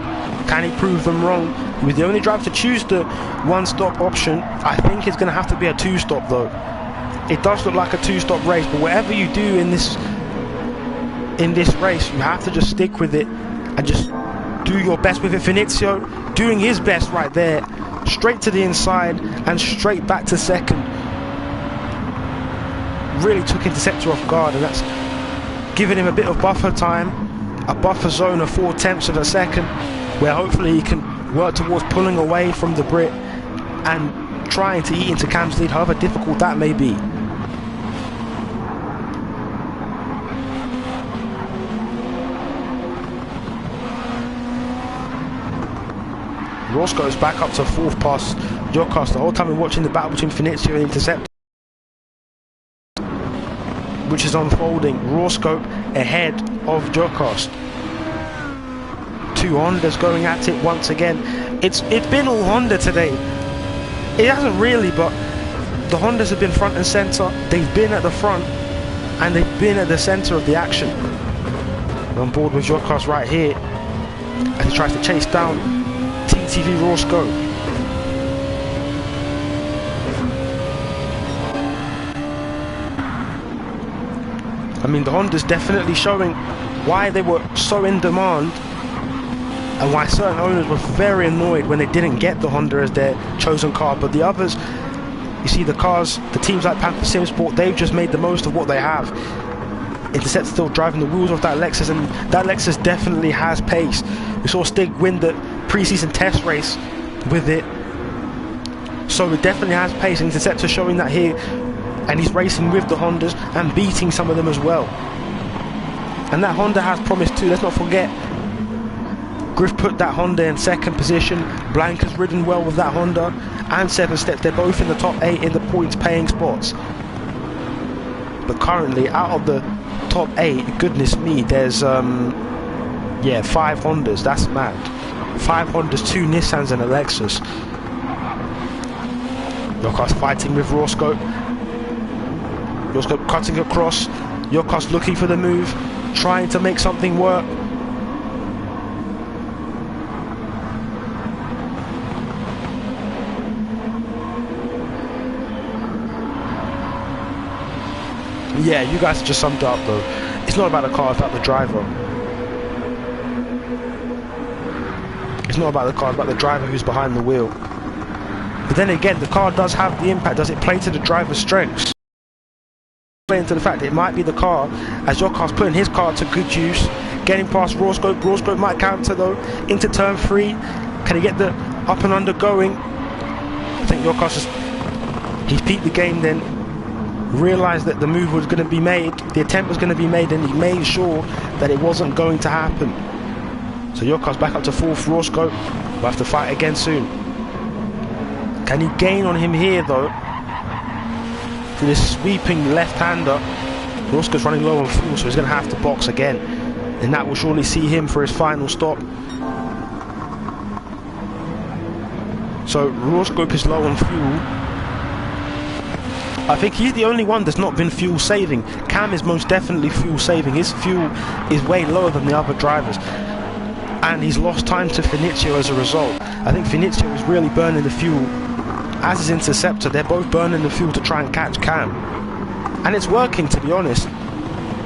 A: Can he prove them wrong? He was the only driver to choose the one-stop option. I think it's going to have to be a 2-stop though. It does look like a 2-stop race, but whatever you do in this race, you have to just stick with it and just do your best with it. Finizio doing his best right there, straight to the inside and straight back to 2nd. Really took Interceptor off guard, and that's giving him a bit of buffer time, a buffer zone of 0.4 of a second, where hopefully he can work towards pulling away from the Brit and trying to eat into Cam's lead, however difficult that may be. Ross goes back up to 4th past GCOR. The whole time we're watching the battle between Finizio and Interceptor, which is unfolding. Rawscope ahead of GCOR. 2 Hondas going at it once again. It's been all Honda today. It hasn't really, but the Hondas have been front and center. They've been at the front and they've been at the center of the action. We're on board with GCOR right here as he tries to chase down TTV Rawscope. I mean, the Honda's definitely showing why they were so in demand and why certain owners were very annoyed when they didn't get the Honda as their chosen car. But the others, you see the cars, the teams like Panther Sim Sport, they've just made the most of what they have. Interceptor still driving the wheels off that Lexus, and that Lexus definitely has pace. We saw Stig win the pre-season test race with it, so it definitely has pace. And Interceptor showing that here, and he's racing with the Hondas and beating some of them as well. And that Honda has promise too. Let's not forget, Griff put that Honda in second position. Blank has ridden well with that Honda, and 7 Steps. They're both in the top 8 in the points paying spots. But currently, out of the top 8, goodness me, there's 5 Hondas. That's mad. 5 Hondas, 2 Nissans and a Lexus. Yokas fighting with Roscoe. Roscoe cutting across. Yokas looking for the move, trying to make something work. Yeah, you guys just summed it up though. It's not about the car, it's about the driver. It's not about the car, it's about the driver who's behind the wheel. But then again, the car does have the impact. Does it play to the driver's strengths? Playing to the fact that it might be the car, as your car's putting his car to good use, getting past Roscoe. Roscoe might counter though into turn 3. Can he get the up and under going? I think your car's just, he's peeped the game then, realised that the move was going to be made, the attempt was going to be made, and he made sure that it wasn't going to happen. So your car's back up to 4th. Roscoe will have to fight again soon. Can he gain on him here though? For this sweeping left-hander. Roscoe's running low on fuel, so he's going to have to box again, and that will surely see him for his final stop. So Roscoe is low on fuel. I think he's the only one that's not been fuel saving. Cam is most definitely fuel saving. His fuel is way lower than the other drivers, and he's lost time to Finizio as a result. I think Finizio is really burning the fuel, as is Interceptor. They're both burning the fuel to try and catch Cam, and it's working, to be honest.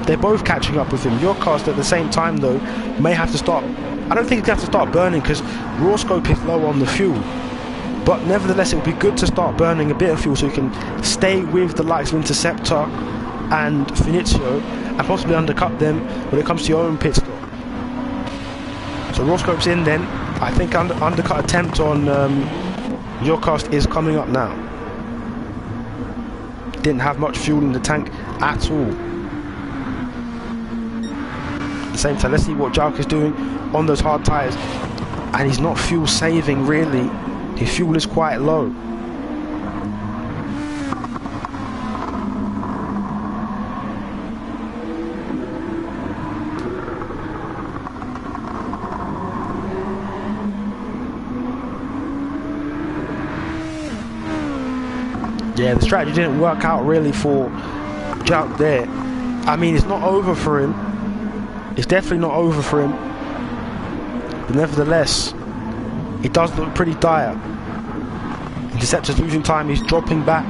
A: They're both catching up with him. Your cast at the same time though may have to start, I don't think he's going to have to start burning because Roscoe is low on the fuel. But nevertheless, it would be good to start burning a bit of fuel so you can stay with the likes of Interceptor and Finizio and possibly undercut them when it comes to your own pit stop. So Roscoe's in then. I think undercut attempt on Yourcast is coming up now. Didn't have much fuel in the tank at all. At the same time, let's see what Jalk is doing on those hard tyres. And he's not fuel saving really. His fuel is quite low. Yeah, the strategy didn't work out really for Jalk there. I mean, it's not over for him. It's definitely not over for him. But nevertheless, it does look pretty dire. Interceptor's losing time, he's dropping back,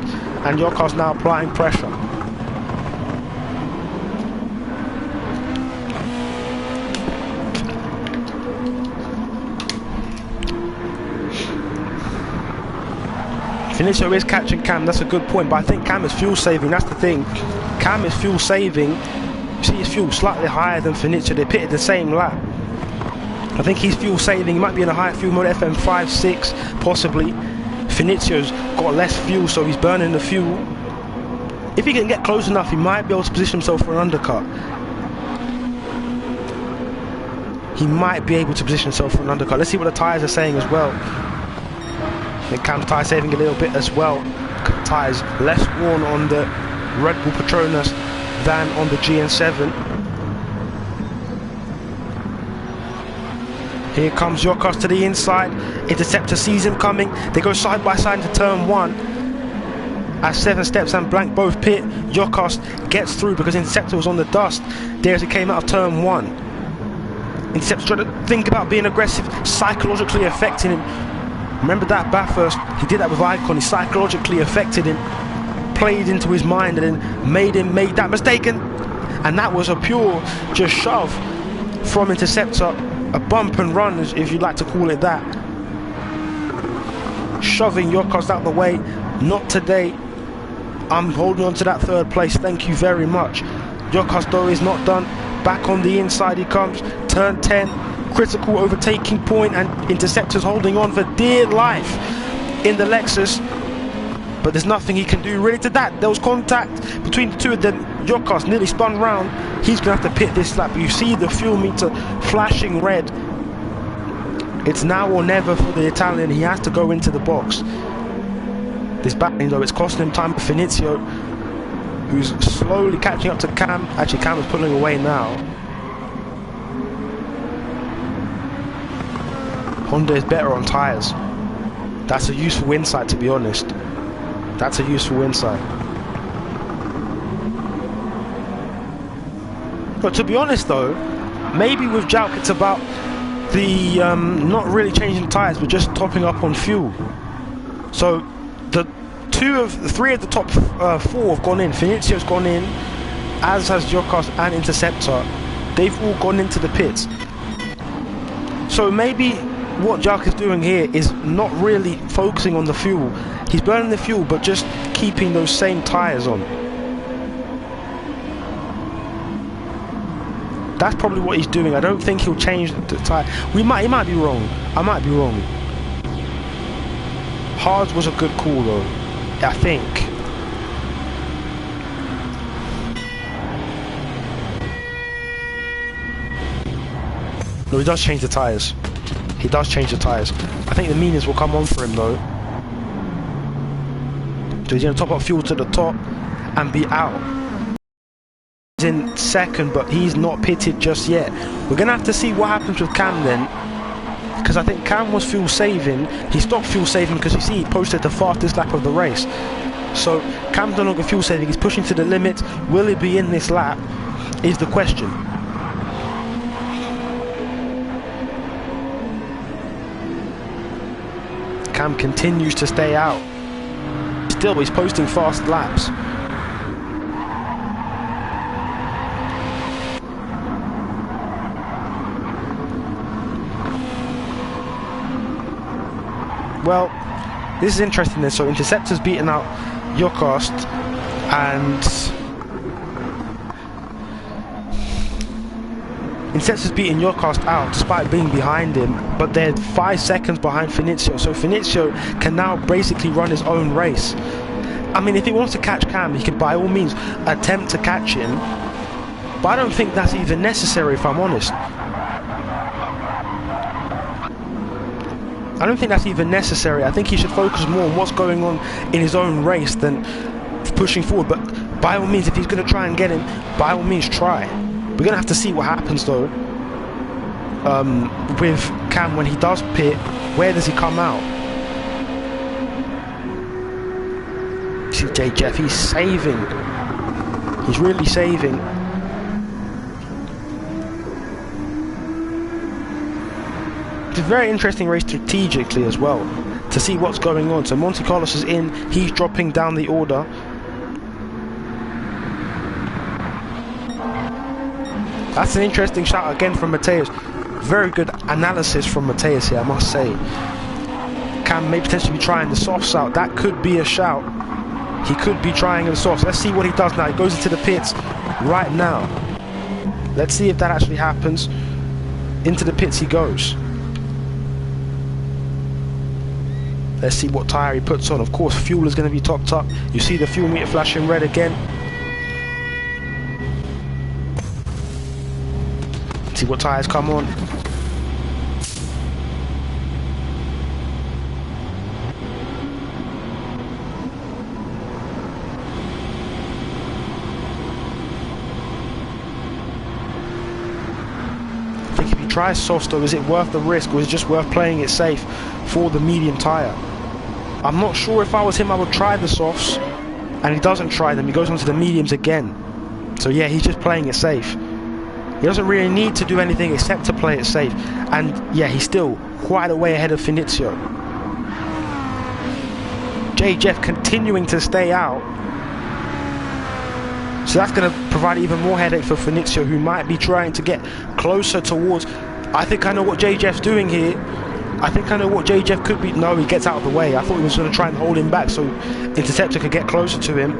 A: and Yourcast now applying pressure. Finizio is catching Cam, that's a good point, but I think Cam is fuel saving, that's the thing. Cam is fuel saving. You see his fuel slightly higher than Finizio, they pitted the same lap. I think he's fuel saving, he might be in a higher fuel mode, FM5, 6, possibly. Finizio's got less fuel, so he's burning the fuel. If he can get close enough, he might be able to position himself for an undercut. He might be able to position himself for an undercut. Let's see what the tyres are saying as well. I think Cam's tyre saving a little bit as well. Tyres less worn on the Red Bull Petronas than on the GN7. Here comes Yourcast to the inside. Interceptor sees him coming. They go side by side into turn 1. As 7 Steps and Blank both pit, Yourcast gets through because Interceptor was on the dust there as he came out of turn 1. Interceptor trying to think about being aggressive, psychologically affecting him. Remember that Bathurst, he did that with Icon, he psychologically affected him, played into his mind and then made him make that mistake, and and that was a pure just shove from Interceptor, a bump and run, if you'd like to call it that. Shoving Yokos out the way. Not today. I'm holding on to that third place, thank you very much. Yokos though is not done. Back on the inside he comes, turn 10, critical overtaking point, and Interceptor's holding on for dear life in the Lexus, but there's nothing he can do really to that. There was contact between the two of them. Yokos nearly spun round. He's gonna have to pit this lap. You see the fuel meter flashing red. It's now or never for the Italian. He has to go into the box. This battling though, it's costing him time for Finizio, who's slowly catching up to Cam. Actually, Cam is pulling away now. Honda is better on tyres. That's a useful insight, to be honest. That's a useful insight. But to be honest though, maybe with Jalk it's about the not really changing tyres, but just topping up on fuel. So the three of the top four have gone in. Finizio's gone in, as has Yokos and Interceptor. They've all gone into the pits. So maybe what Jalk is doing here is not really focusing on the fuel. He's burning the fuel, but just keeping those same tyres on. That's probably what he's doing. I don't think he'll change the tyre. He might be wrong. I might be wrong. Hards was a good call though, I think. No, he does change the tyres. He does change the tyres. I think the mediums will come on for him though. So he's going to top up fuel to the top and be out. He's in second, but he's not pitted just yet. We're going to have to see what happens with Cam then, because I think Cam was fuel saving. He stopped fuel saving because you see he posted the fastest lap of the race. So Cam's no longer fuel saving. He's pushing to the limit. Will he be in this lap is the question. Cam continues to stay out. Still, he's posting fast laps. Well, this is interesting then. So Interceptor's beaten out Yokos, and Interceptor's beating Yokos out despite being behind him, but they're 5 seconds behind Finizio. So Finizio can now basically run his own race. I mean, if he wants to catch Cam, he can by all means attempt to catch him, but I don't think that's even necessary, if I'm honest. I don't think that's even necessary. I think he should focus more on what's going on in his own race than pushing forward. But by all means, if he's going to try and get him, by all means try. We're going to have to see what happens though with Cam when he does pit. Where does he come out? See Jeff, he's saving. He's really saving. It's a very interesting race strategically as well, to see what's going on. So Monte Carlos is in, he's dropping down the order. That's an interesting shot again from Mateus. Very good analysis from Mateus here, I must say. Cam may potentially be trying the softs out. That could be a shout. He could be trying the softs. Let's see what he does now. He goes into the pits right now. Let's see if that actually happens. Into the pits he goes. Let's see what tyre he puts on. Of course, fuel is going to be topped up. You see the fuel meter flashing red again. Let's see what tyres come on. I think if he tries softs though, is it worth the risk, or is it just worth playing it safe for the medium tyre? I'm not sure. If I was him, I would try the softs, and he doesn't try them. He goes on to the mediums again. So yeah, he's just playing it safe. He doesn't really need to do anything except to play it safe. And yeah, he's still quite a way ahead of Finizio. Jeff continuing to stay out. So that's going to provide even more headache for Finizio, who might be trying to get closer towards... I think I know what JJeff's doing here. I think I know what JJeff could be... No, he gets out of the way. I thought he was going to try and hold him back so Interceptor could get closer to him.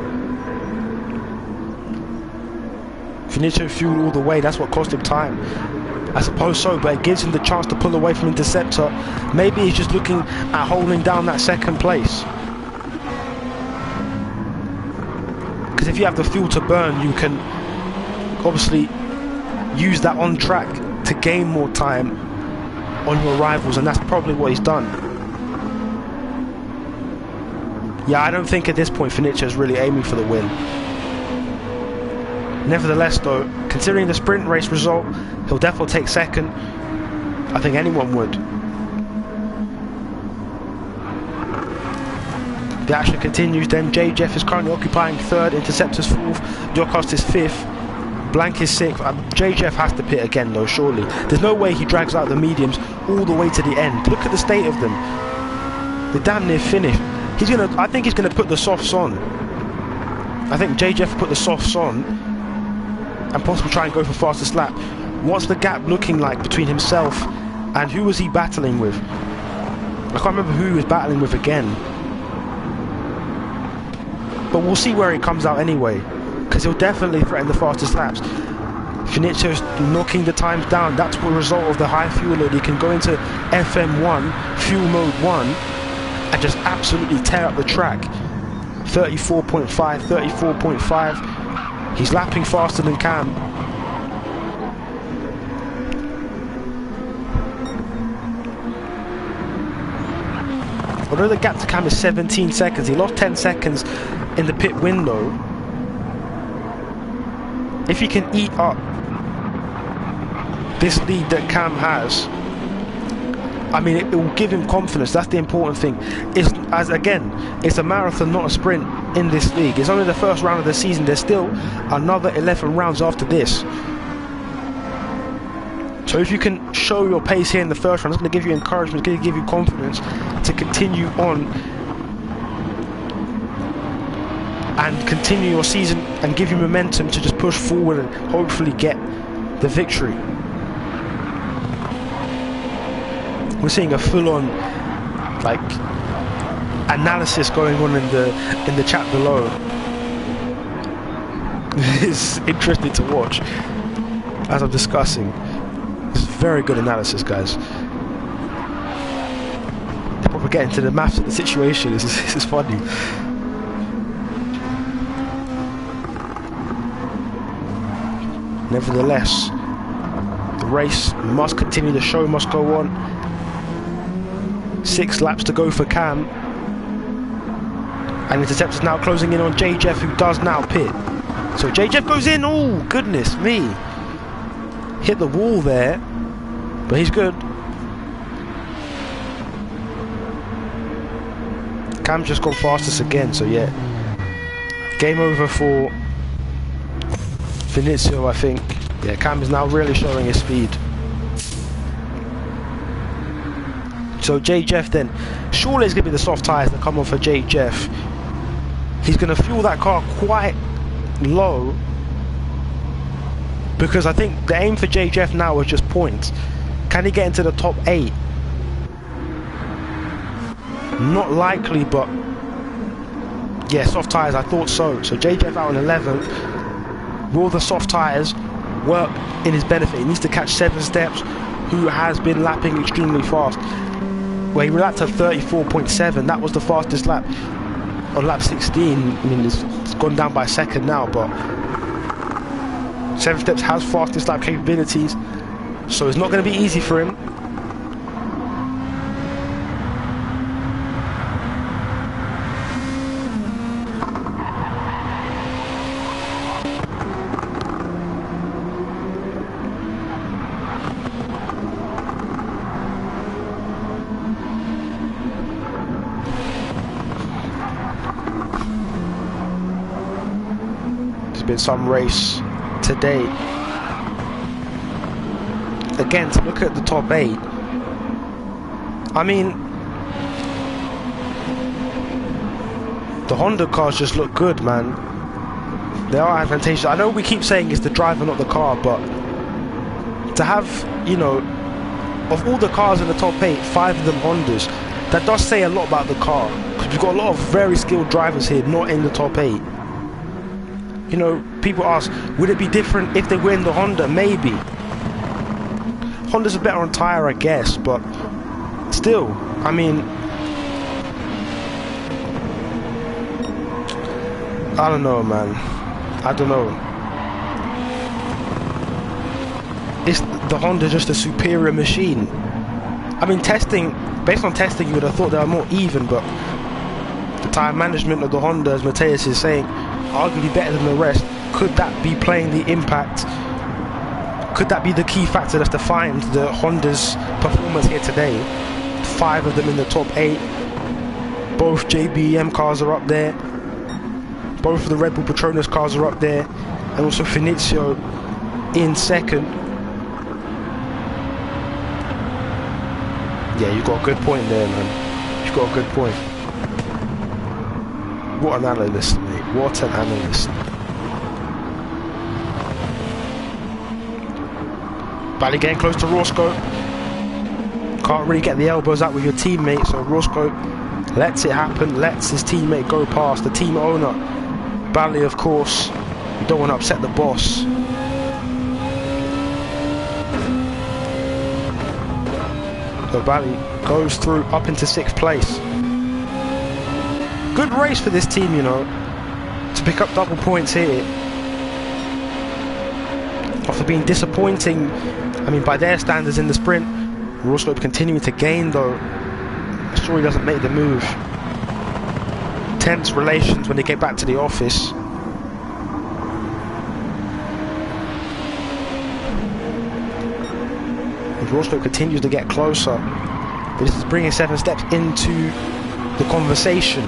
A: Finizio fueled all the way. That's what cost him time. I suppose so, but it gives him the chance to pull away from Interceptor. Maybe he's just looking at holding down that second place. Because if you have the fuel to burn, you can obviously use that on track to gain more time on your rivals, and that's probably what he's done. Yeah, I don't think at this point Finizio is really aiming for the win. Nevertheless though, considering the sprint race result, he'll definitely take second. I think anyone would. The action continues then. JJeff is currently occupying third, Interceptor's fourth, Jokost is fifth, Blank is sixth. JJeff has to pit again though, surely. There's no way he drags out the mediums all the way to the end. Look at the state of them. They're damn near finished. I think he's gonna put the softs on. I think JJeff will put the softs on and possibly try and go for fastest lap. What's the gap looking like between himself and who was he battling with? I can't remember who he was battling with again. But we'll see where he comes out anyway, because he'll definitely threaten the fastest laps. Finizio's knocking the times down. That's the result of the high fuel load. He can go into FM1, fuel mode 1, and just absolutely tear up the track. 34.5, 34.5. He's lapping faster than Cam. Although the gap to Cam is 17 seconds, he lost 10 seconds in the pit window. If he can eat up this lead that Cam has, I mean, it will give him confidence. That's the important thing. It's a marathon, not a sprint in this league. It's only the first round of the season. There's still another 11 rounds after this. So if you can show your pace here in the first round, it's going to give you encouragement, it's going to give you confidence to continue on and continue your season and give you momentum to just push forward and hopefully get the victory. We're seeing a full-on like analysis going on in the chat below. It's interesting to watch as I'm discussing. It's very good analysis, guys. They're probably getting to the maths of the situation. This is funny. Nevertheless, the race must continue, the show must go on. 6 laps to go for Cam. And Interceptor's now closing in on JJeff, who does now pit. So JJeff goes in. Oh, goodness me. Hit the wall there. But he's good. Cam's just gone fastest again, so yeah. Game over for Finizio, I think. Yeah, Cam is now really showing his speed. So JJeff then, surely it's going to be the soft tyres that come on for JJeff. He's going to fuel that car quite low, because I think the aim for JJeff now is just points. Can he get into the top 8? Not likely, but yeah, soft tyres, I thought so. So JJeff out in 11th. Will the soft tyres work in his benefit? He needs to catch 7 steps, who has been lapping extremely fast. Where he lapped at 34.7, that was the fastest lap on lap 16. I mean, it's gone down by a second now, but 7 steps has fastest lap capabilities, so it's not going to be easy for him. Been some race today. Again, to look at the top 8, I mean, the Honda cars just look good, man. They are advantageous. I know we keep saying it's the driver, not the car, but to have, you know, of all the cars in the top 8, 5 of them Hondas, that does say a lot about the car. Because we've got a lot of very skilled drivers here, not in the top 8. You know, people ask, would it be different if they were in the Honda? Maybe. Hondas are better on tyre, I guess, but still, I mean, I don't know, man. I don't know. Is the Honda just a superior machine? I mean, based on testing, you would have thought they were more even, but the tyre management of the Honda, as Matthias is saying, arguably better than the rest. Could that be playing the impact? Could that be the key factor that's defined the Honda's performance here today? 5 of them in the top 8. Both JBM cars are up there. Both of the Red Bull Petronas cars are up there. And also Finizio in second. Yeah, you've got a good point there, man. You've got a good point. What an analyst, mate. What an analyst. Bally getting close to Roscoe. Can't really get the elbows out with your teammate, so Roscoe lets it happen, lets his teammate go past, the team owner. Bally, of course, you don't want to upset the boss. So Bally goes through up into 6th place. Good race for this team, you know, to pick up double points here. After being disappointing, I mean, by their standards in the sprint, Roscoe continuing to gain, though. I'm sure he doesn't make the move. Tense relations when they get back to the office. And Roscoe continues to get closer. But this is bringing 7 steps into the conversation.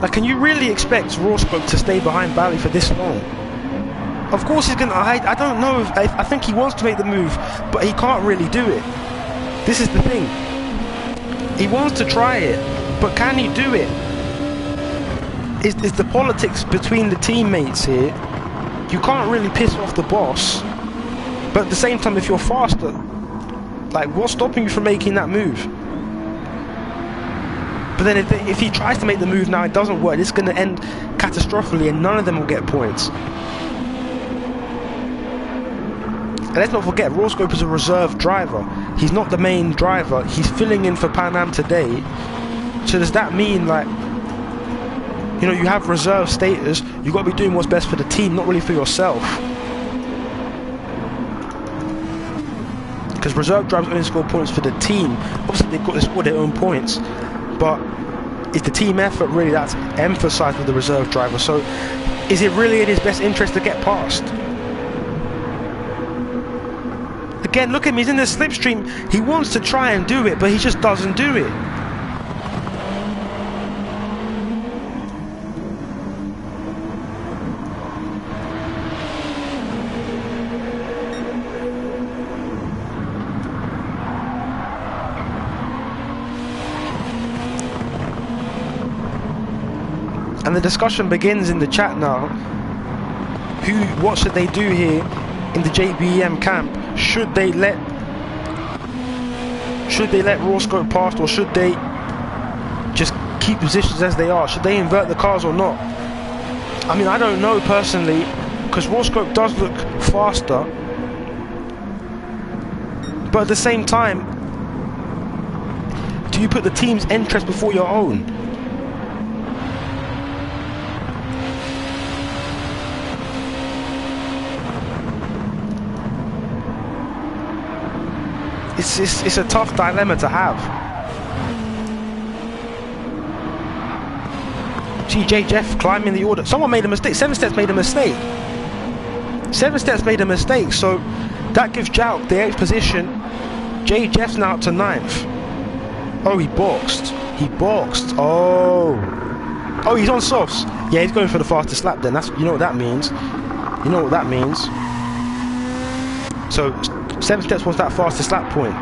A: Like, can you really expect Roscoe to stay behind Bally for this long? Of course he's gonna. I don't know. I think he wants to make the move, but he can't really do it. This is the thing. He wants to try it, but can he do it? It's the politics between the teammates here. You can't really piss off the boss, but at the same time, if you're faster, like, what's stopping you from making that move? But then if he tries to make the move now, it doesn't work. It's going to end catastrophically, and none of them will get points. And let's not forget, Roscoe is a reserve driver. He's not the main driver. He's filling in for Pan Am today. So does that mean, like, you know, you have reserve status, you've got to be doing what's best for the team, not really for yourself. Because reserve drivers only score points for the team. Obviously, they've got to score their own points. But it's the team effort really that's emphasised with the reserve driver. So is it really in his best interest to get past? Again, look at him, he's in the slipstream. He wants to try and do it, but he just doesn't do it. And the discussion begins in the chat now. What should they do here in the JBM camp? Should they let Roscoe past, or should they just keep positions as they are? Should they invert the cars or not? I mean, I don't know personally, because Roscoe does look faster, but at the same time, do you put the team's interest before your own? It's a tough dilemma to have. GJ Jeff climbing the order. Someone made a mistake. 7 Steps made a mistake. 7 Steps made a mistake, so that gives Jouk the 8th position. J Jeff's now up to 9th. Oh, he boxed. He boxed. Oh, he's on softs. Yeah, he's going for the fastest lap then. That's, you know what that means. You know what that means. So 7 Steps wants that fastest lap point.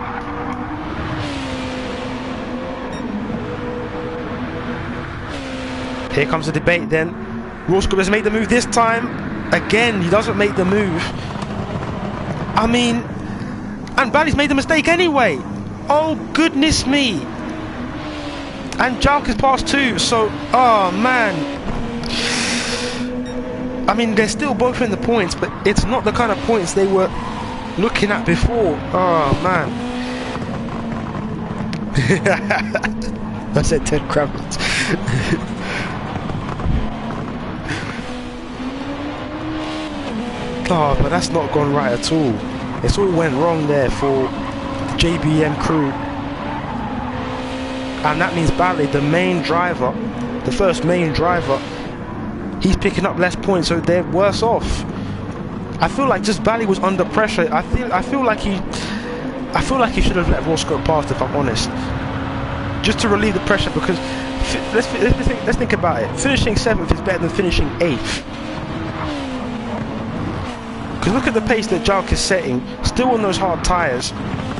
A: Here comes the debate then. Roscoe has made the move this time. Again, he doesn't make the move. I mean, and Bally's made the mistake anyway. Oh, goodness me. And Jalk is past too, so, oh man. I mean, they're still both in the points, but it's not the kind of points they were looking at before. Oh man. I said Ted Kravitz. Oh, but that's not gone right at all. It's all went wrong there for the JBM crew. And that means Bally, the main driver, the first main driver, he's picking up less points, so they're worse off. I feel like just Bally was under pressure. I feel like he should have let Roscoe pass, if I'm honest, just to relieve the pressure. Because let's think about it. Finishing 7th is better than finishing 8th. Because look at the pace that Jalk is setting, still on those hard tyres.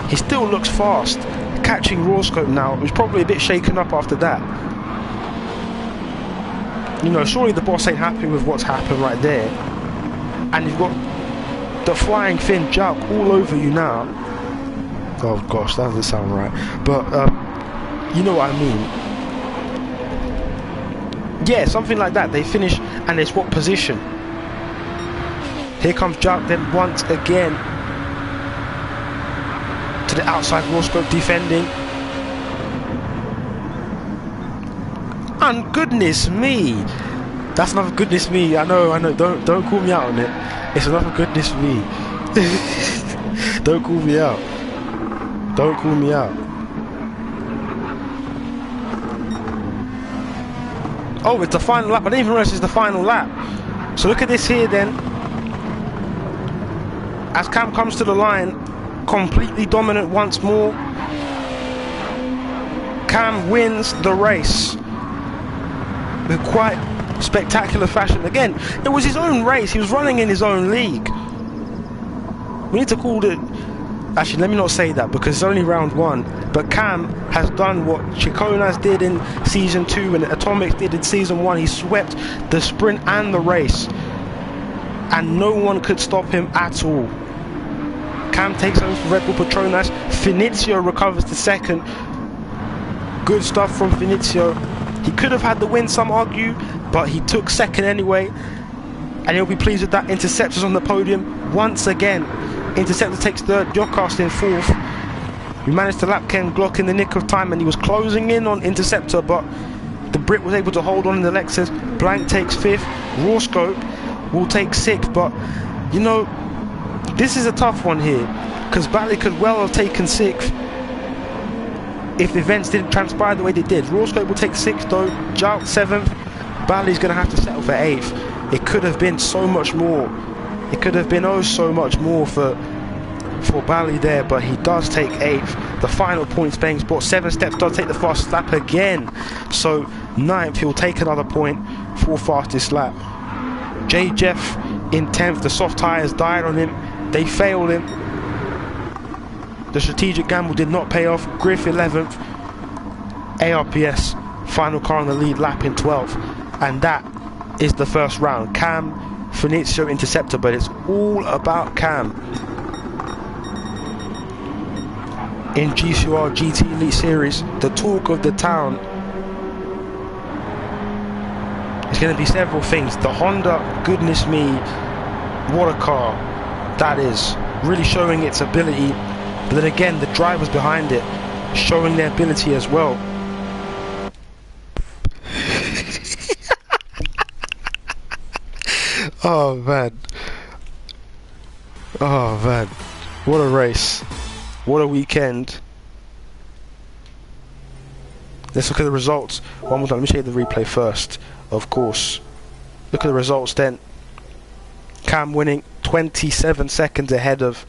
A: He still looks fast. Catching Roscoe now, who's probably a bit shaken up after that. You know, surely the boss ain't happy with what's happened right there. And you've got the flying fin Jalk all over you now. Oh gosh, that doesn't sound right. But, you know what I mean. Yeah, something like that. They finish and they swap position. Here comes Jalk then once again. To the outside, Roscoe defending. And goodness me. That's another goodness me. I know, don't call me out on it. It's another goodness me. Don't call me out. Don't call me out. Oh, it's the final lap. I didn't even realize it's the final lap. So look at this here then. As Cam comes to the line, completely dominant once more. Cam wins the race with quite spectacular fashion. Again, it was his own race. He was running in his own league. We need to call it... Actually, let me not say that because it's only round 1. But Cam has done what Chiconas did in Season 2 and Atomics did in Season 1. He swept the sprint and the race. And no one could stop him at all. Cam takes over for Red Bull Petronas. Finizio recovers the second. Good stuff from Finizio. He could have had the win, some argue, but he took second anyway. And he'll be pleased with that. Interceptor's on the podium once again. Interceptor takes third, Jokast in fourth. We managed to lap Ken Glock in the nick of time, and he was closing in on Interceptor, but the Brit was able to hold on in the Lexus. Blank takes fifth. Roscoe will take sixth, but you know, this is a tough one here, because Bally could well have taken sixth if the events didn't transpire the way they did. Roscoe will take sixth though, Jalk 7th. Bally's going to have to settle for 8th. It could have been so much more. It could have been oh so much more for Bally there, but he does take 8th. The final points paying spot. 7 Steps does take the fastest lap again. So 9th, he'll take another point for fastest lap. J. Jeff in 10th. The soft tyres died on him. They failed him. The strategic gamble did not pay off. Griff 11th. ARPS, final car on the lead lap in 12th. And that is the first round. Cam, Finizio, Interceptor, but it's all about Cam. In GCOR GT Elite Series, the talk of the town. It's going to be several things. The Honda, goodness me, what a car that is. Really showing its ability. But then again, the drivers behind it showing their ability as well. Oh man. Oh man. What a race. What a weekend. Let's look at the results one more time. Let me show you the replay first, of course. Look at the results then. Cam winning 27 seconds ahead of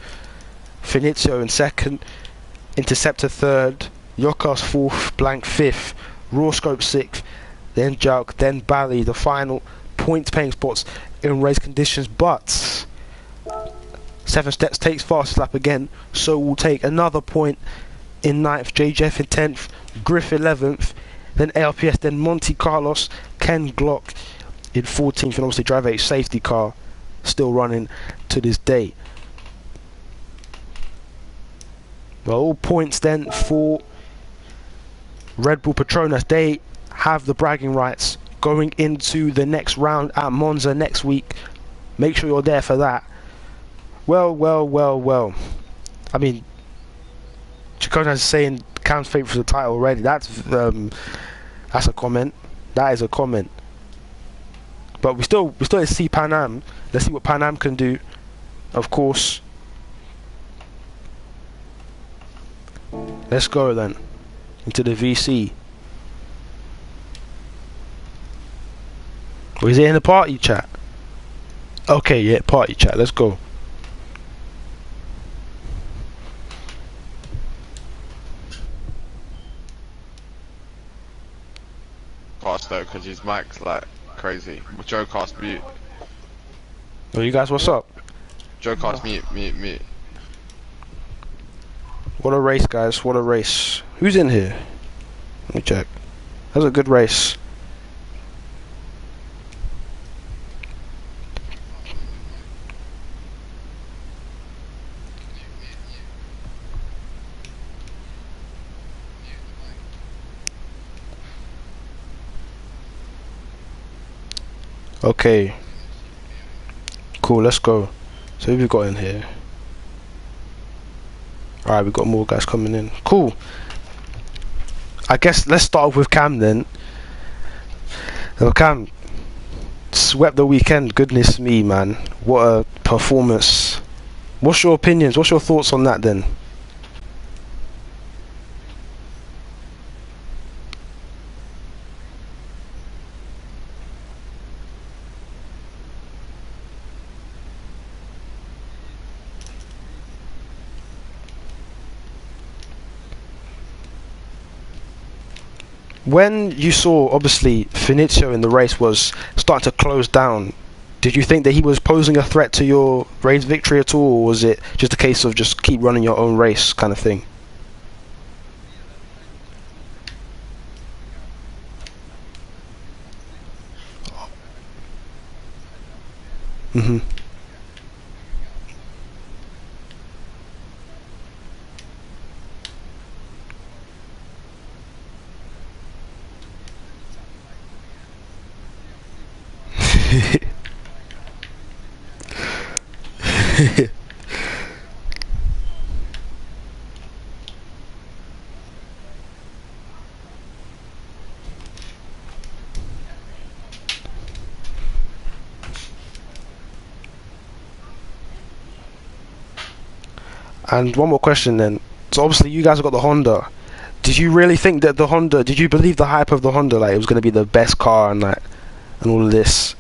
A: Finizio in second. Interceptor third. Jokast fourth. Blank fifth. Roscoe sixth. Then Jalk. Then Bally. The final points paying spots in race conditions. But 7 Steps takes fastest lap again, so we'll take another point in 9th. JJF in 10th. Griff 11th. then ARPS, then Monte Carlos, Ken Glock in 14th, and obviously Driver H safety car still running to this day. Well, all points then for Red Bull Petronas. They have the bragging rights going into the next round at Monza next week. Make sure you're there for that. Well. I mean, Chicone is saying Cam's favourite for the title already. That's a comment. That is a comment. But we still see Pan Am. Let's see what Pan Am can do. Of course. Let's go then into the VC. Or is it in the party chat? Okay, yeah, party chat. Let's go.
B: Fast though, because his mic's like crazy. Joe cast mute.
A: Oh, you guys, what's up?
B: Joe cast mute.
A: What a race, guys. What a race. Who's in here? Let me check. That was a good race. Okay. Cool, let's go. So who we got in here? Alright, we got more guys coming in. Cool. I guess let's start off with Cam then. So Cam swept the weekend. Goodness me, man. What a performance. What's your opinions? What's your thoughts on that then? When you saw, obviously, Finizio in the race was starting to close down, did you think that he was posing a threat to your race victory at all, or was it just a case of just keep running your own race kind of thing? Mm-hmm. And one more question then. So obviously you guys have got the Honda. Did you really think that the Honda, did you believe the hype of the Honda, like it was going to be the best car and like, and all of this?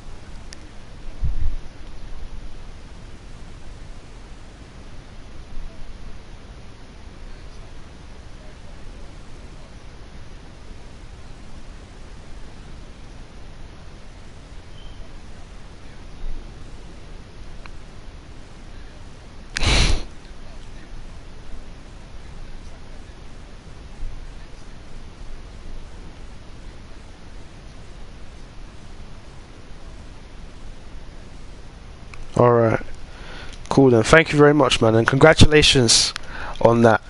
A: Alright. Cool then. Thank you very much, man, and congratulations on that.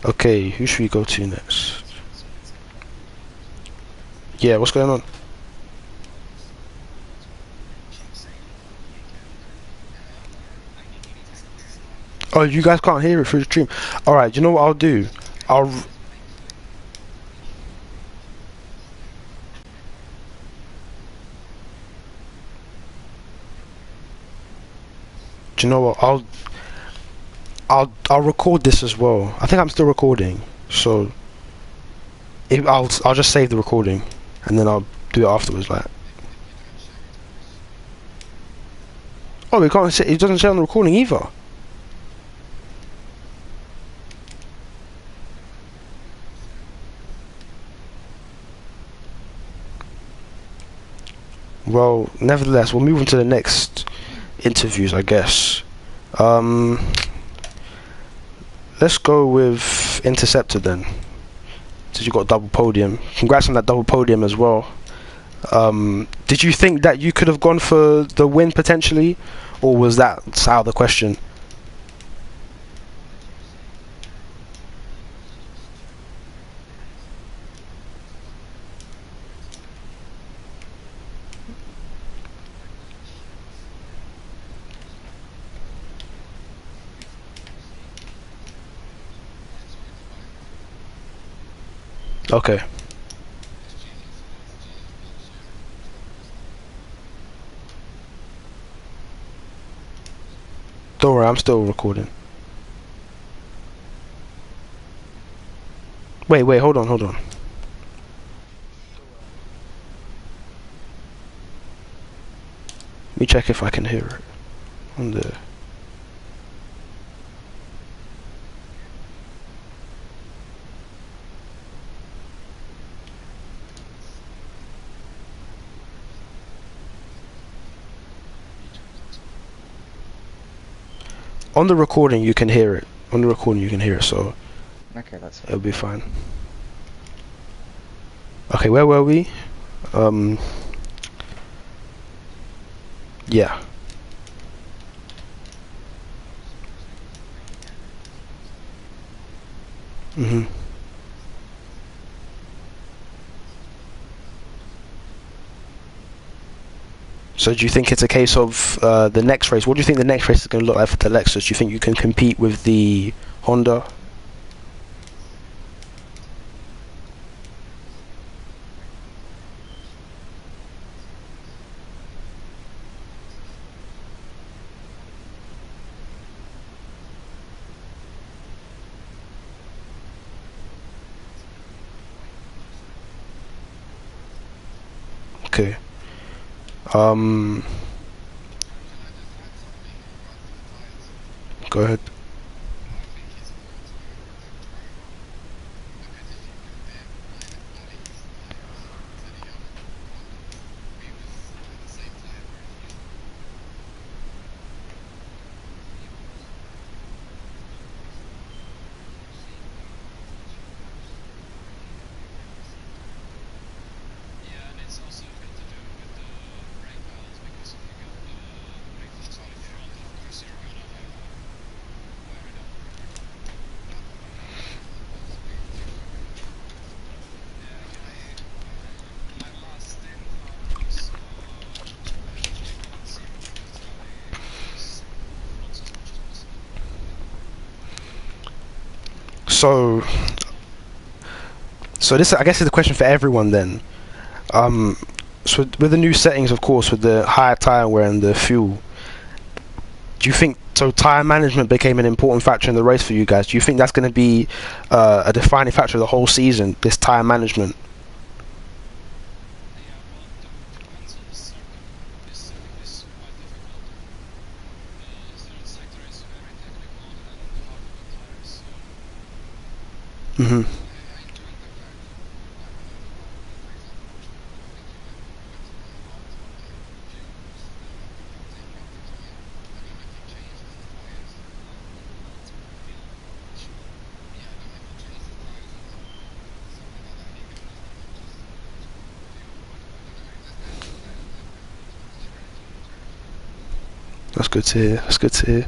A: Okay, who should we go to next? Yeah, what's going on? Oh, you guys can't hear it through the stream. Alright, you know what I'll do? Do you know what? I'll record this as well. I think I'm still recording, so I'll just save the recording and then I'll do it afterwards. Like, oh, we can't say, it doesn't say on the recording either. Well, nevertheless, we'll move on to the next interviews, I guess. Let's go with Interceptor then. Since you got a double podium. Congrats on that double podium as well. Did you think that you could have gone for the win potentially, or was that out of the question? Okay. Don't worry, I'm still recording. Wait, hold on. Let me check if I can hear it on the... On the recording you can hear it. So
C: Okay, that's fine.
A: it'll be fine. Okay, where were we? Yeah. So do you think it's a case of the next race? What do you think the next race is going to look like for the Lexus? Do you think you can compete with the Honda? Okay. Go ahead. So this, I guess, is the question for everyone then. So with the new settings, of course, with the higher tire wear and the fuel, do you think tire management became an important factor in the race for you guys? Do you think that's going to be a defining factor of the whole season, this tire management? That's good to hear.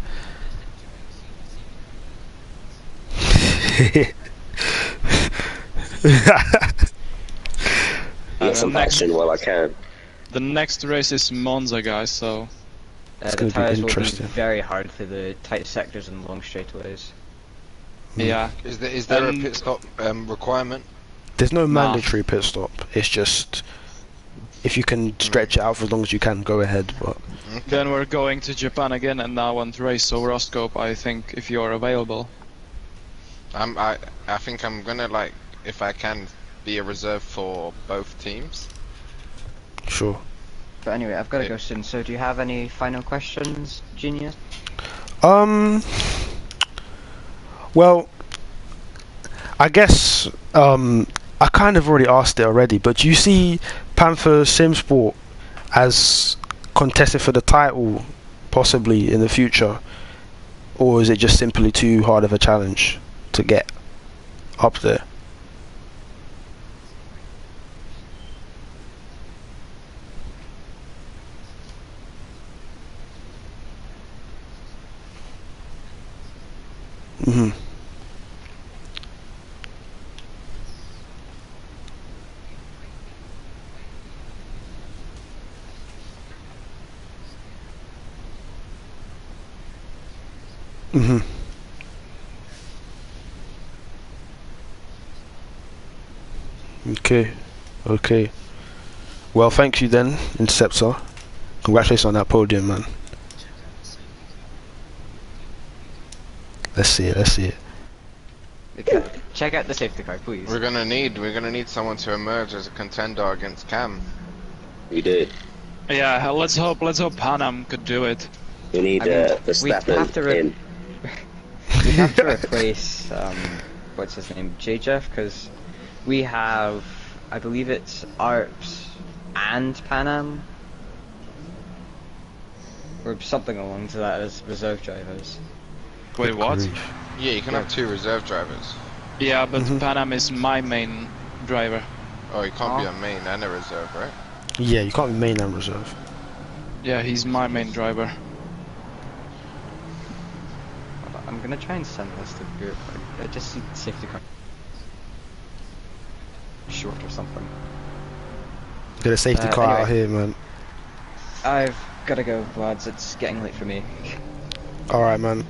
D: Get some action while I can.
E: The next race is Monza, guys, so...
A: It's
C: The
A: going to be
C: tyres will be
A: interesting.
C: very hard through the tight sectors and long straightaways.
E: Yeah.
B: Is there a pit stop requirement?
A: There's no mandatory pit stop. It's just if you can stretch it out for as long as you can, go ahead. But
E: Then we're going to Japan again and now want to race, so Roscope, I think, if you're available.
B: I think I'm gonna, like, if I can, be a reserve for both teams.
A: sure.
C: But anyway, I've got to go soon, so do you have any final questions, Genius?
A: Well, I guess I kind of already asked it already, but do you see Panther Simsport as contested for the title possibly in the future, or is it just simply too hard of a challenge to get up there? Mhm. Mhm. Okay. Okay. Well, thank you then, Interceptor. Congratulations on that podium, man. Let's see it. Let's see it.
C: Okay. Check out the safety car, please.
B: We're gonna need someone to emerge as a contender against Cam.
D: We did.
E: Yeah, let's hope Panam could do it.
D: We need
C: I mean, we have to
D: Verstappen in.
C: we have to replace what's his name, JJF, because we have, I believe it's Arps and Panam, or something along to that as reserve drivers.
E: Wait, what?
B: Yeah, you can have 2 reserve drivers.
E: Yeah, but Panam is my main driver.
B: Oh, you can't be a main and a reserve, right?
A: Yeah, you can't be main and reserve.
E: Yeah, he's my main driver.
C: I'm gonna try and send this to the group. I just see safety car short or something.
A: Get a safety car out here, man.
C: I've gotta go, lads. It's getting late for me.
A: Alright, man.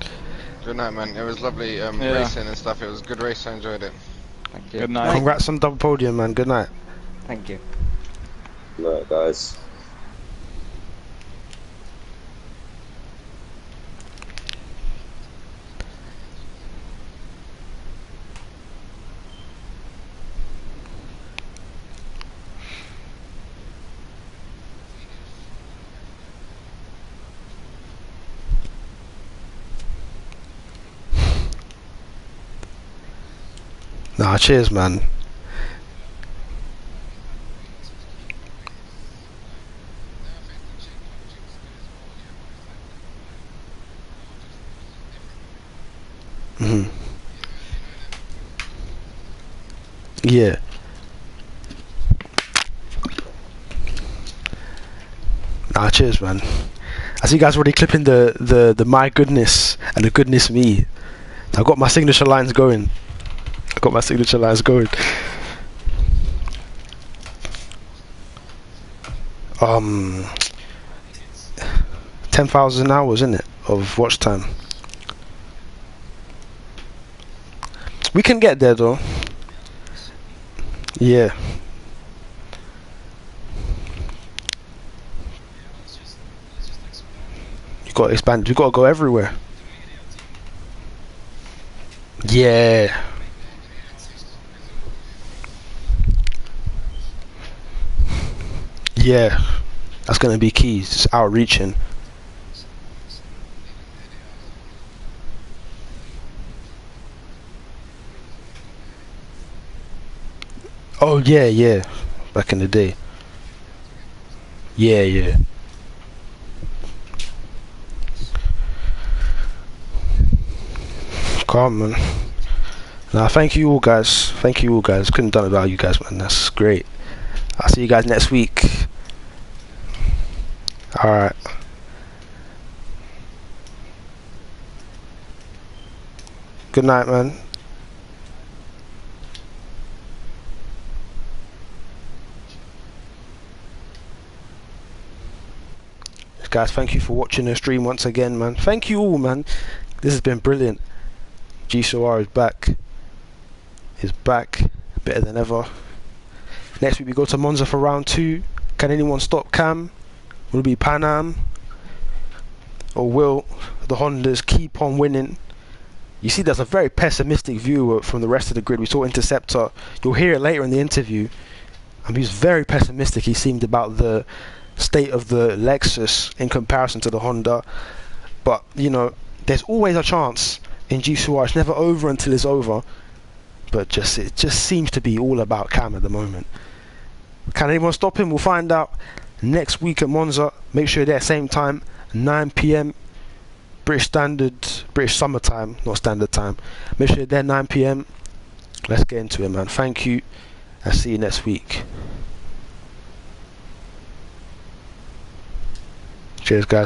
B: Good night, man. It was lovely racing and stuff. It was a good race. I enjoyed it.
C: Thank you.
E: Good night.
A: Congrats on double podium, man. Good night.
C: Thank you.
D: Look, guys.
A: Nah, cheers, man. Mhm. Yeah. Nah, cheers, man. I see you guys already clipping the my goodness and the goodness me. I got my signature lines going. 10,000 hours, isn't it, of watch time. We can get there though. Yeah. You got to expand. You got to go everywhere. Yeah. Yeah. That's gonna be key. Just outreaching. Oh yeah, yeah. Back in the day. Yeah, yeah. Calm, man. Nah, thank you all, guys. Thank you all, guys. Couldn't done it without you guys, man. That's great. I'll see you guys next week. Alright. Good night, man. Guys, thank you for watching the stream once again, man. Thank you all, man. This has been brilliant. GCOR is back. Is back. Better than ever. Next week we go to Monza for round 2. Can anyone stop Cam? Will it be Panam? Or will the Hondas keep on winning? You see, there's a very pessimistic view from the rest of the grid. We saw Interceptor. You'll hear it later in the interview. He was very pessimistic, he seemed, about the state of the Lexus in comparison to the Honda. But, you know, there's always a chance in GCOR. It's never over until it's over. But it just seems to be all about Cam at the moment. Can anyone stop him? We'll find out next week at Monza. Make sure you're there same time, 9 PM British summer time, not standard time. Make sure you're there 9 PM. Let's get into it, man. Thank you. I'll see you next week. Cheers, guys.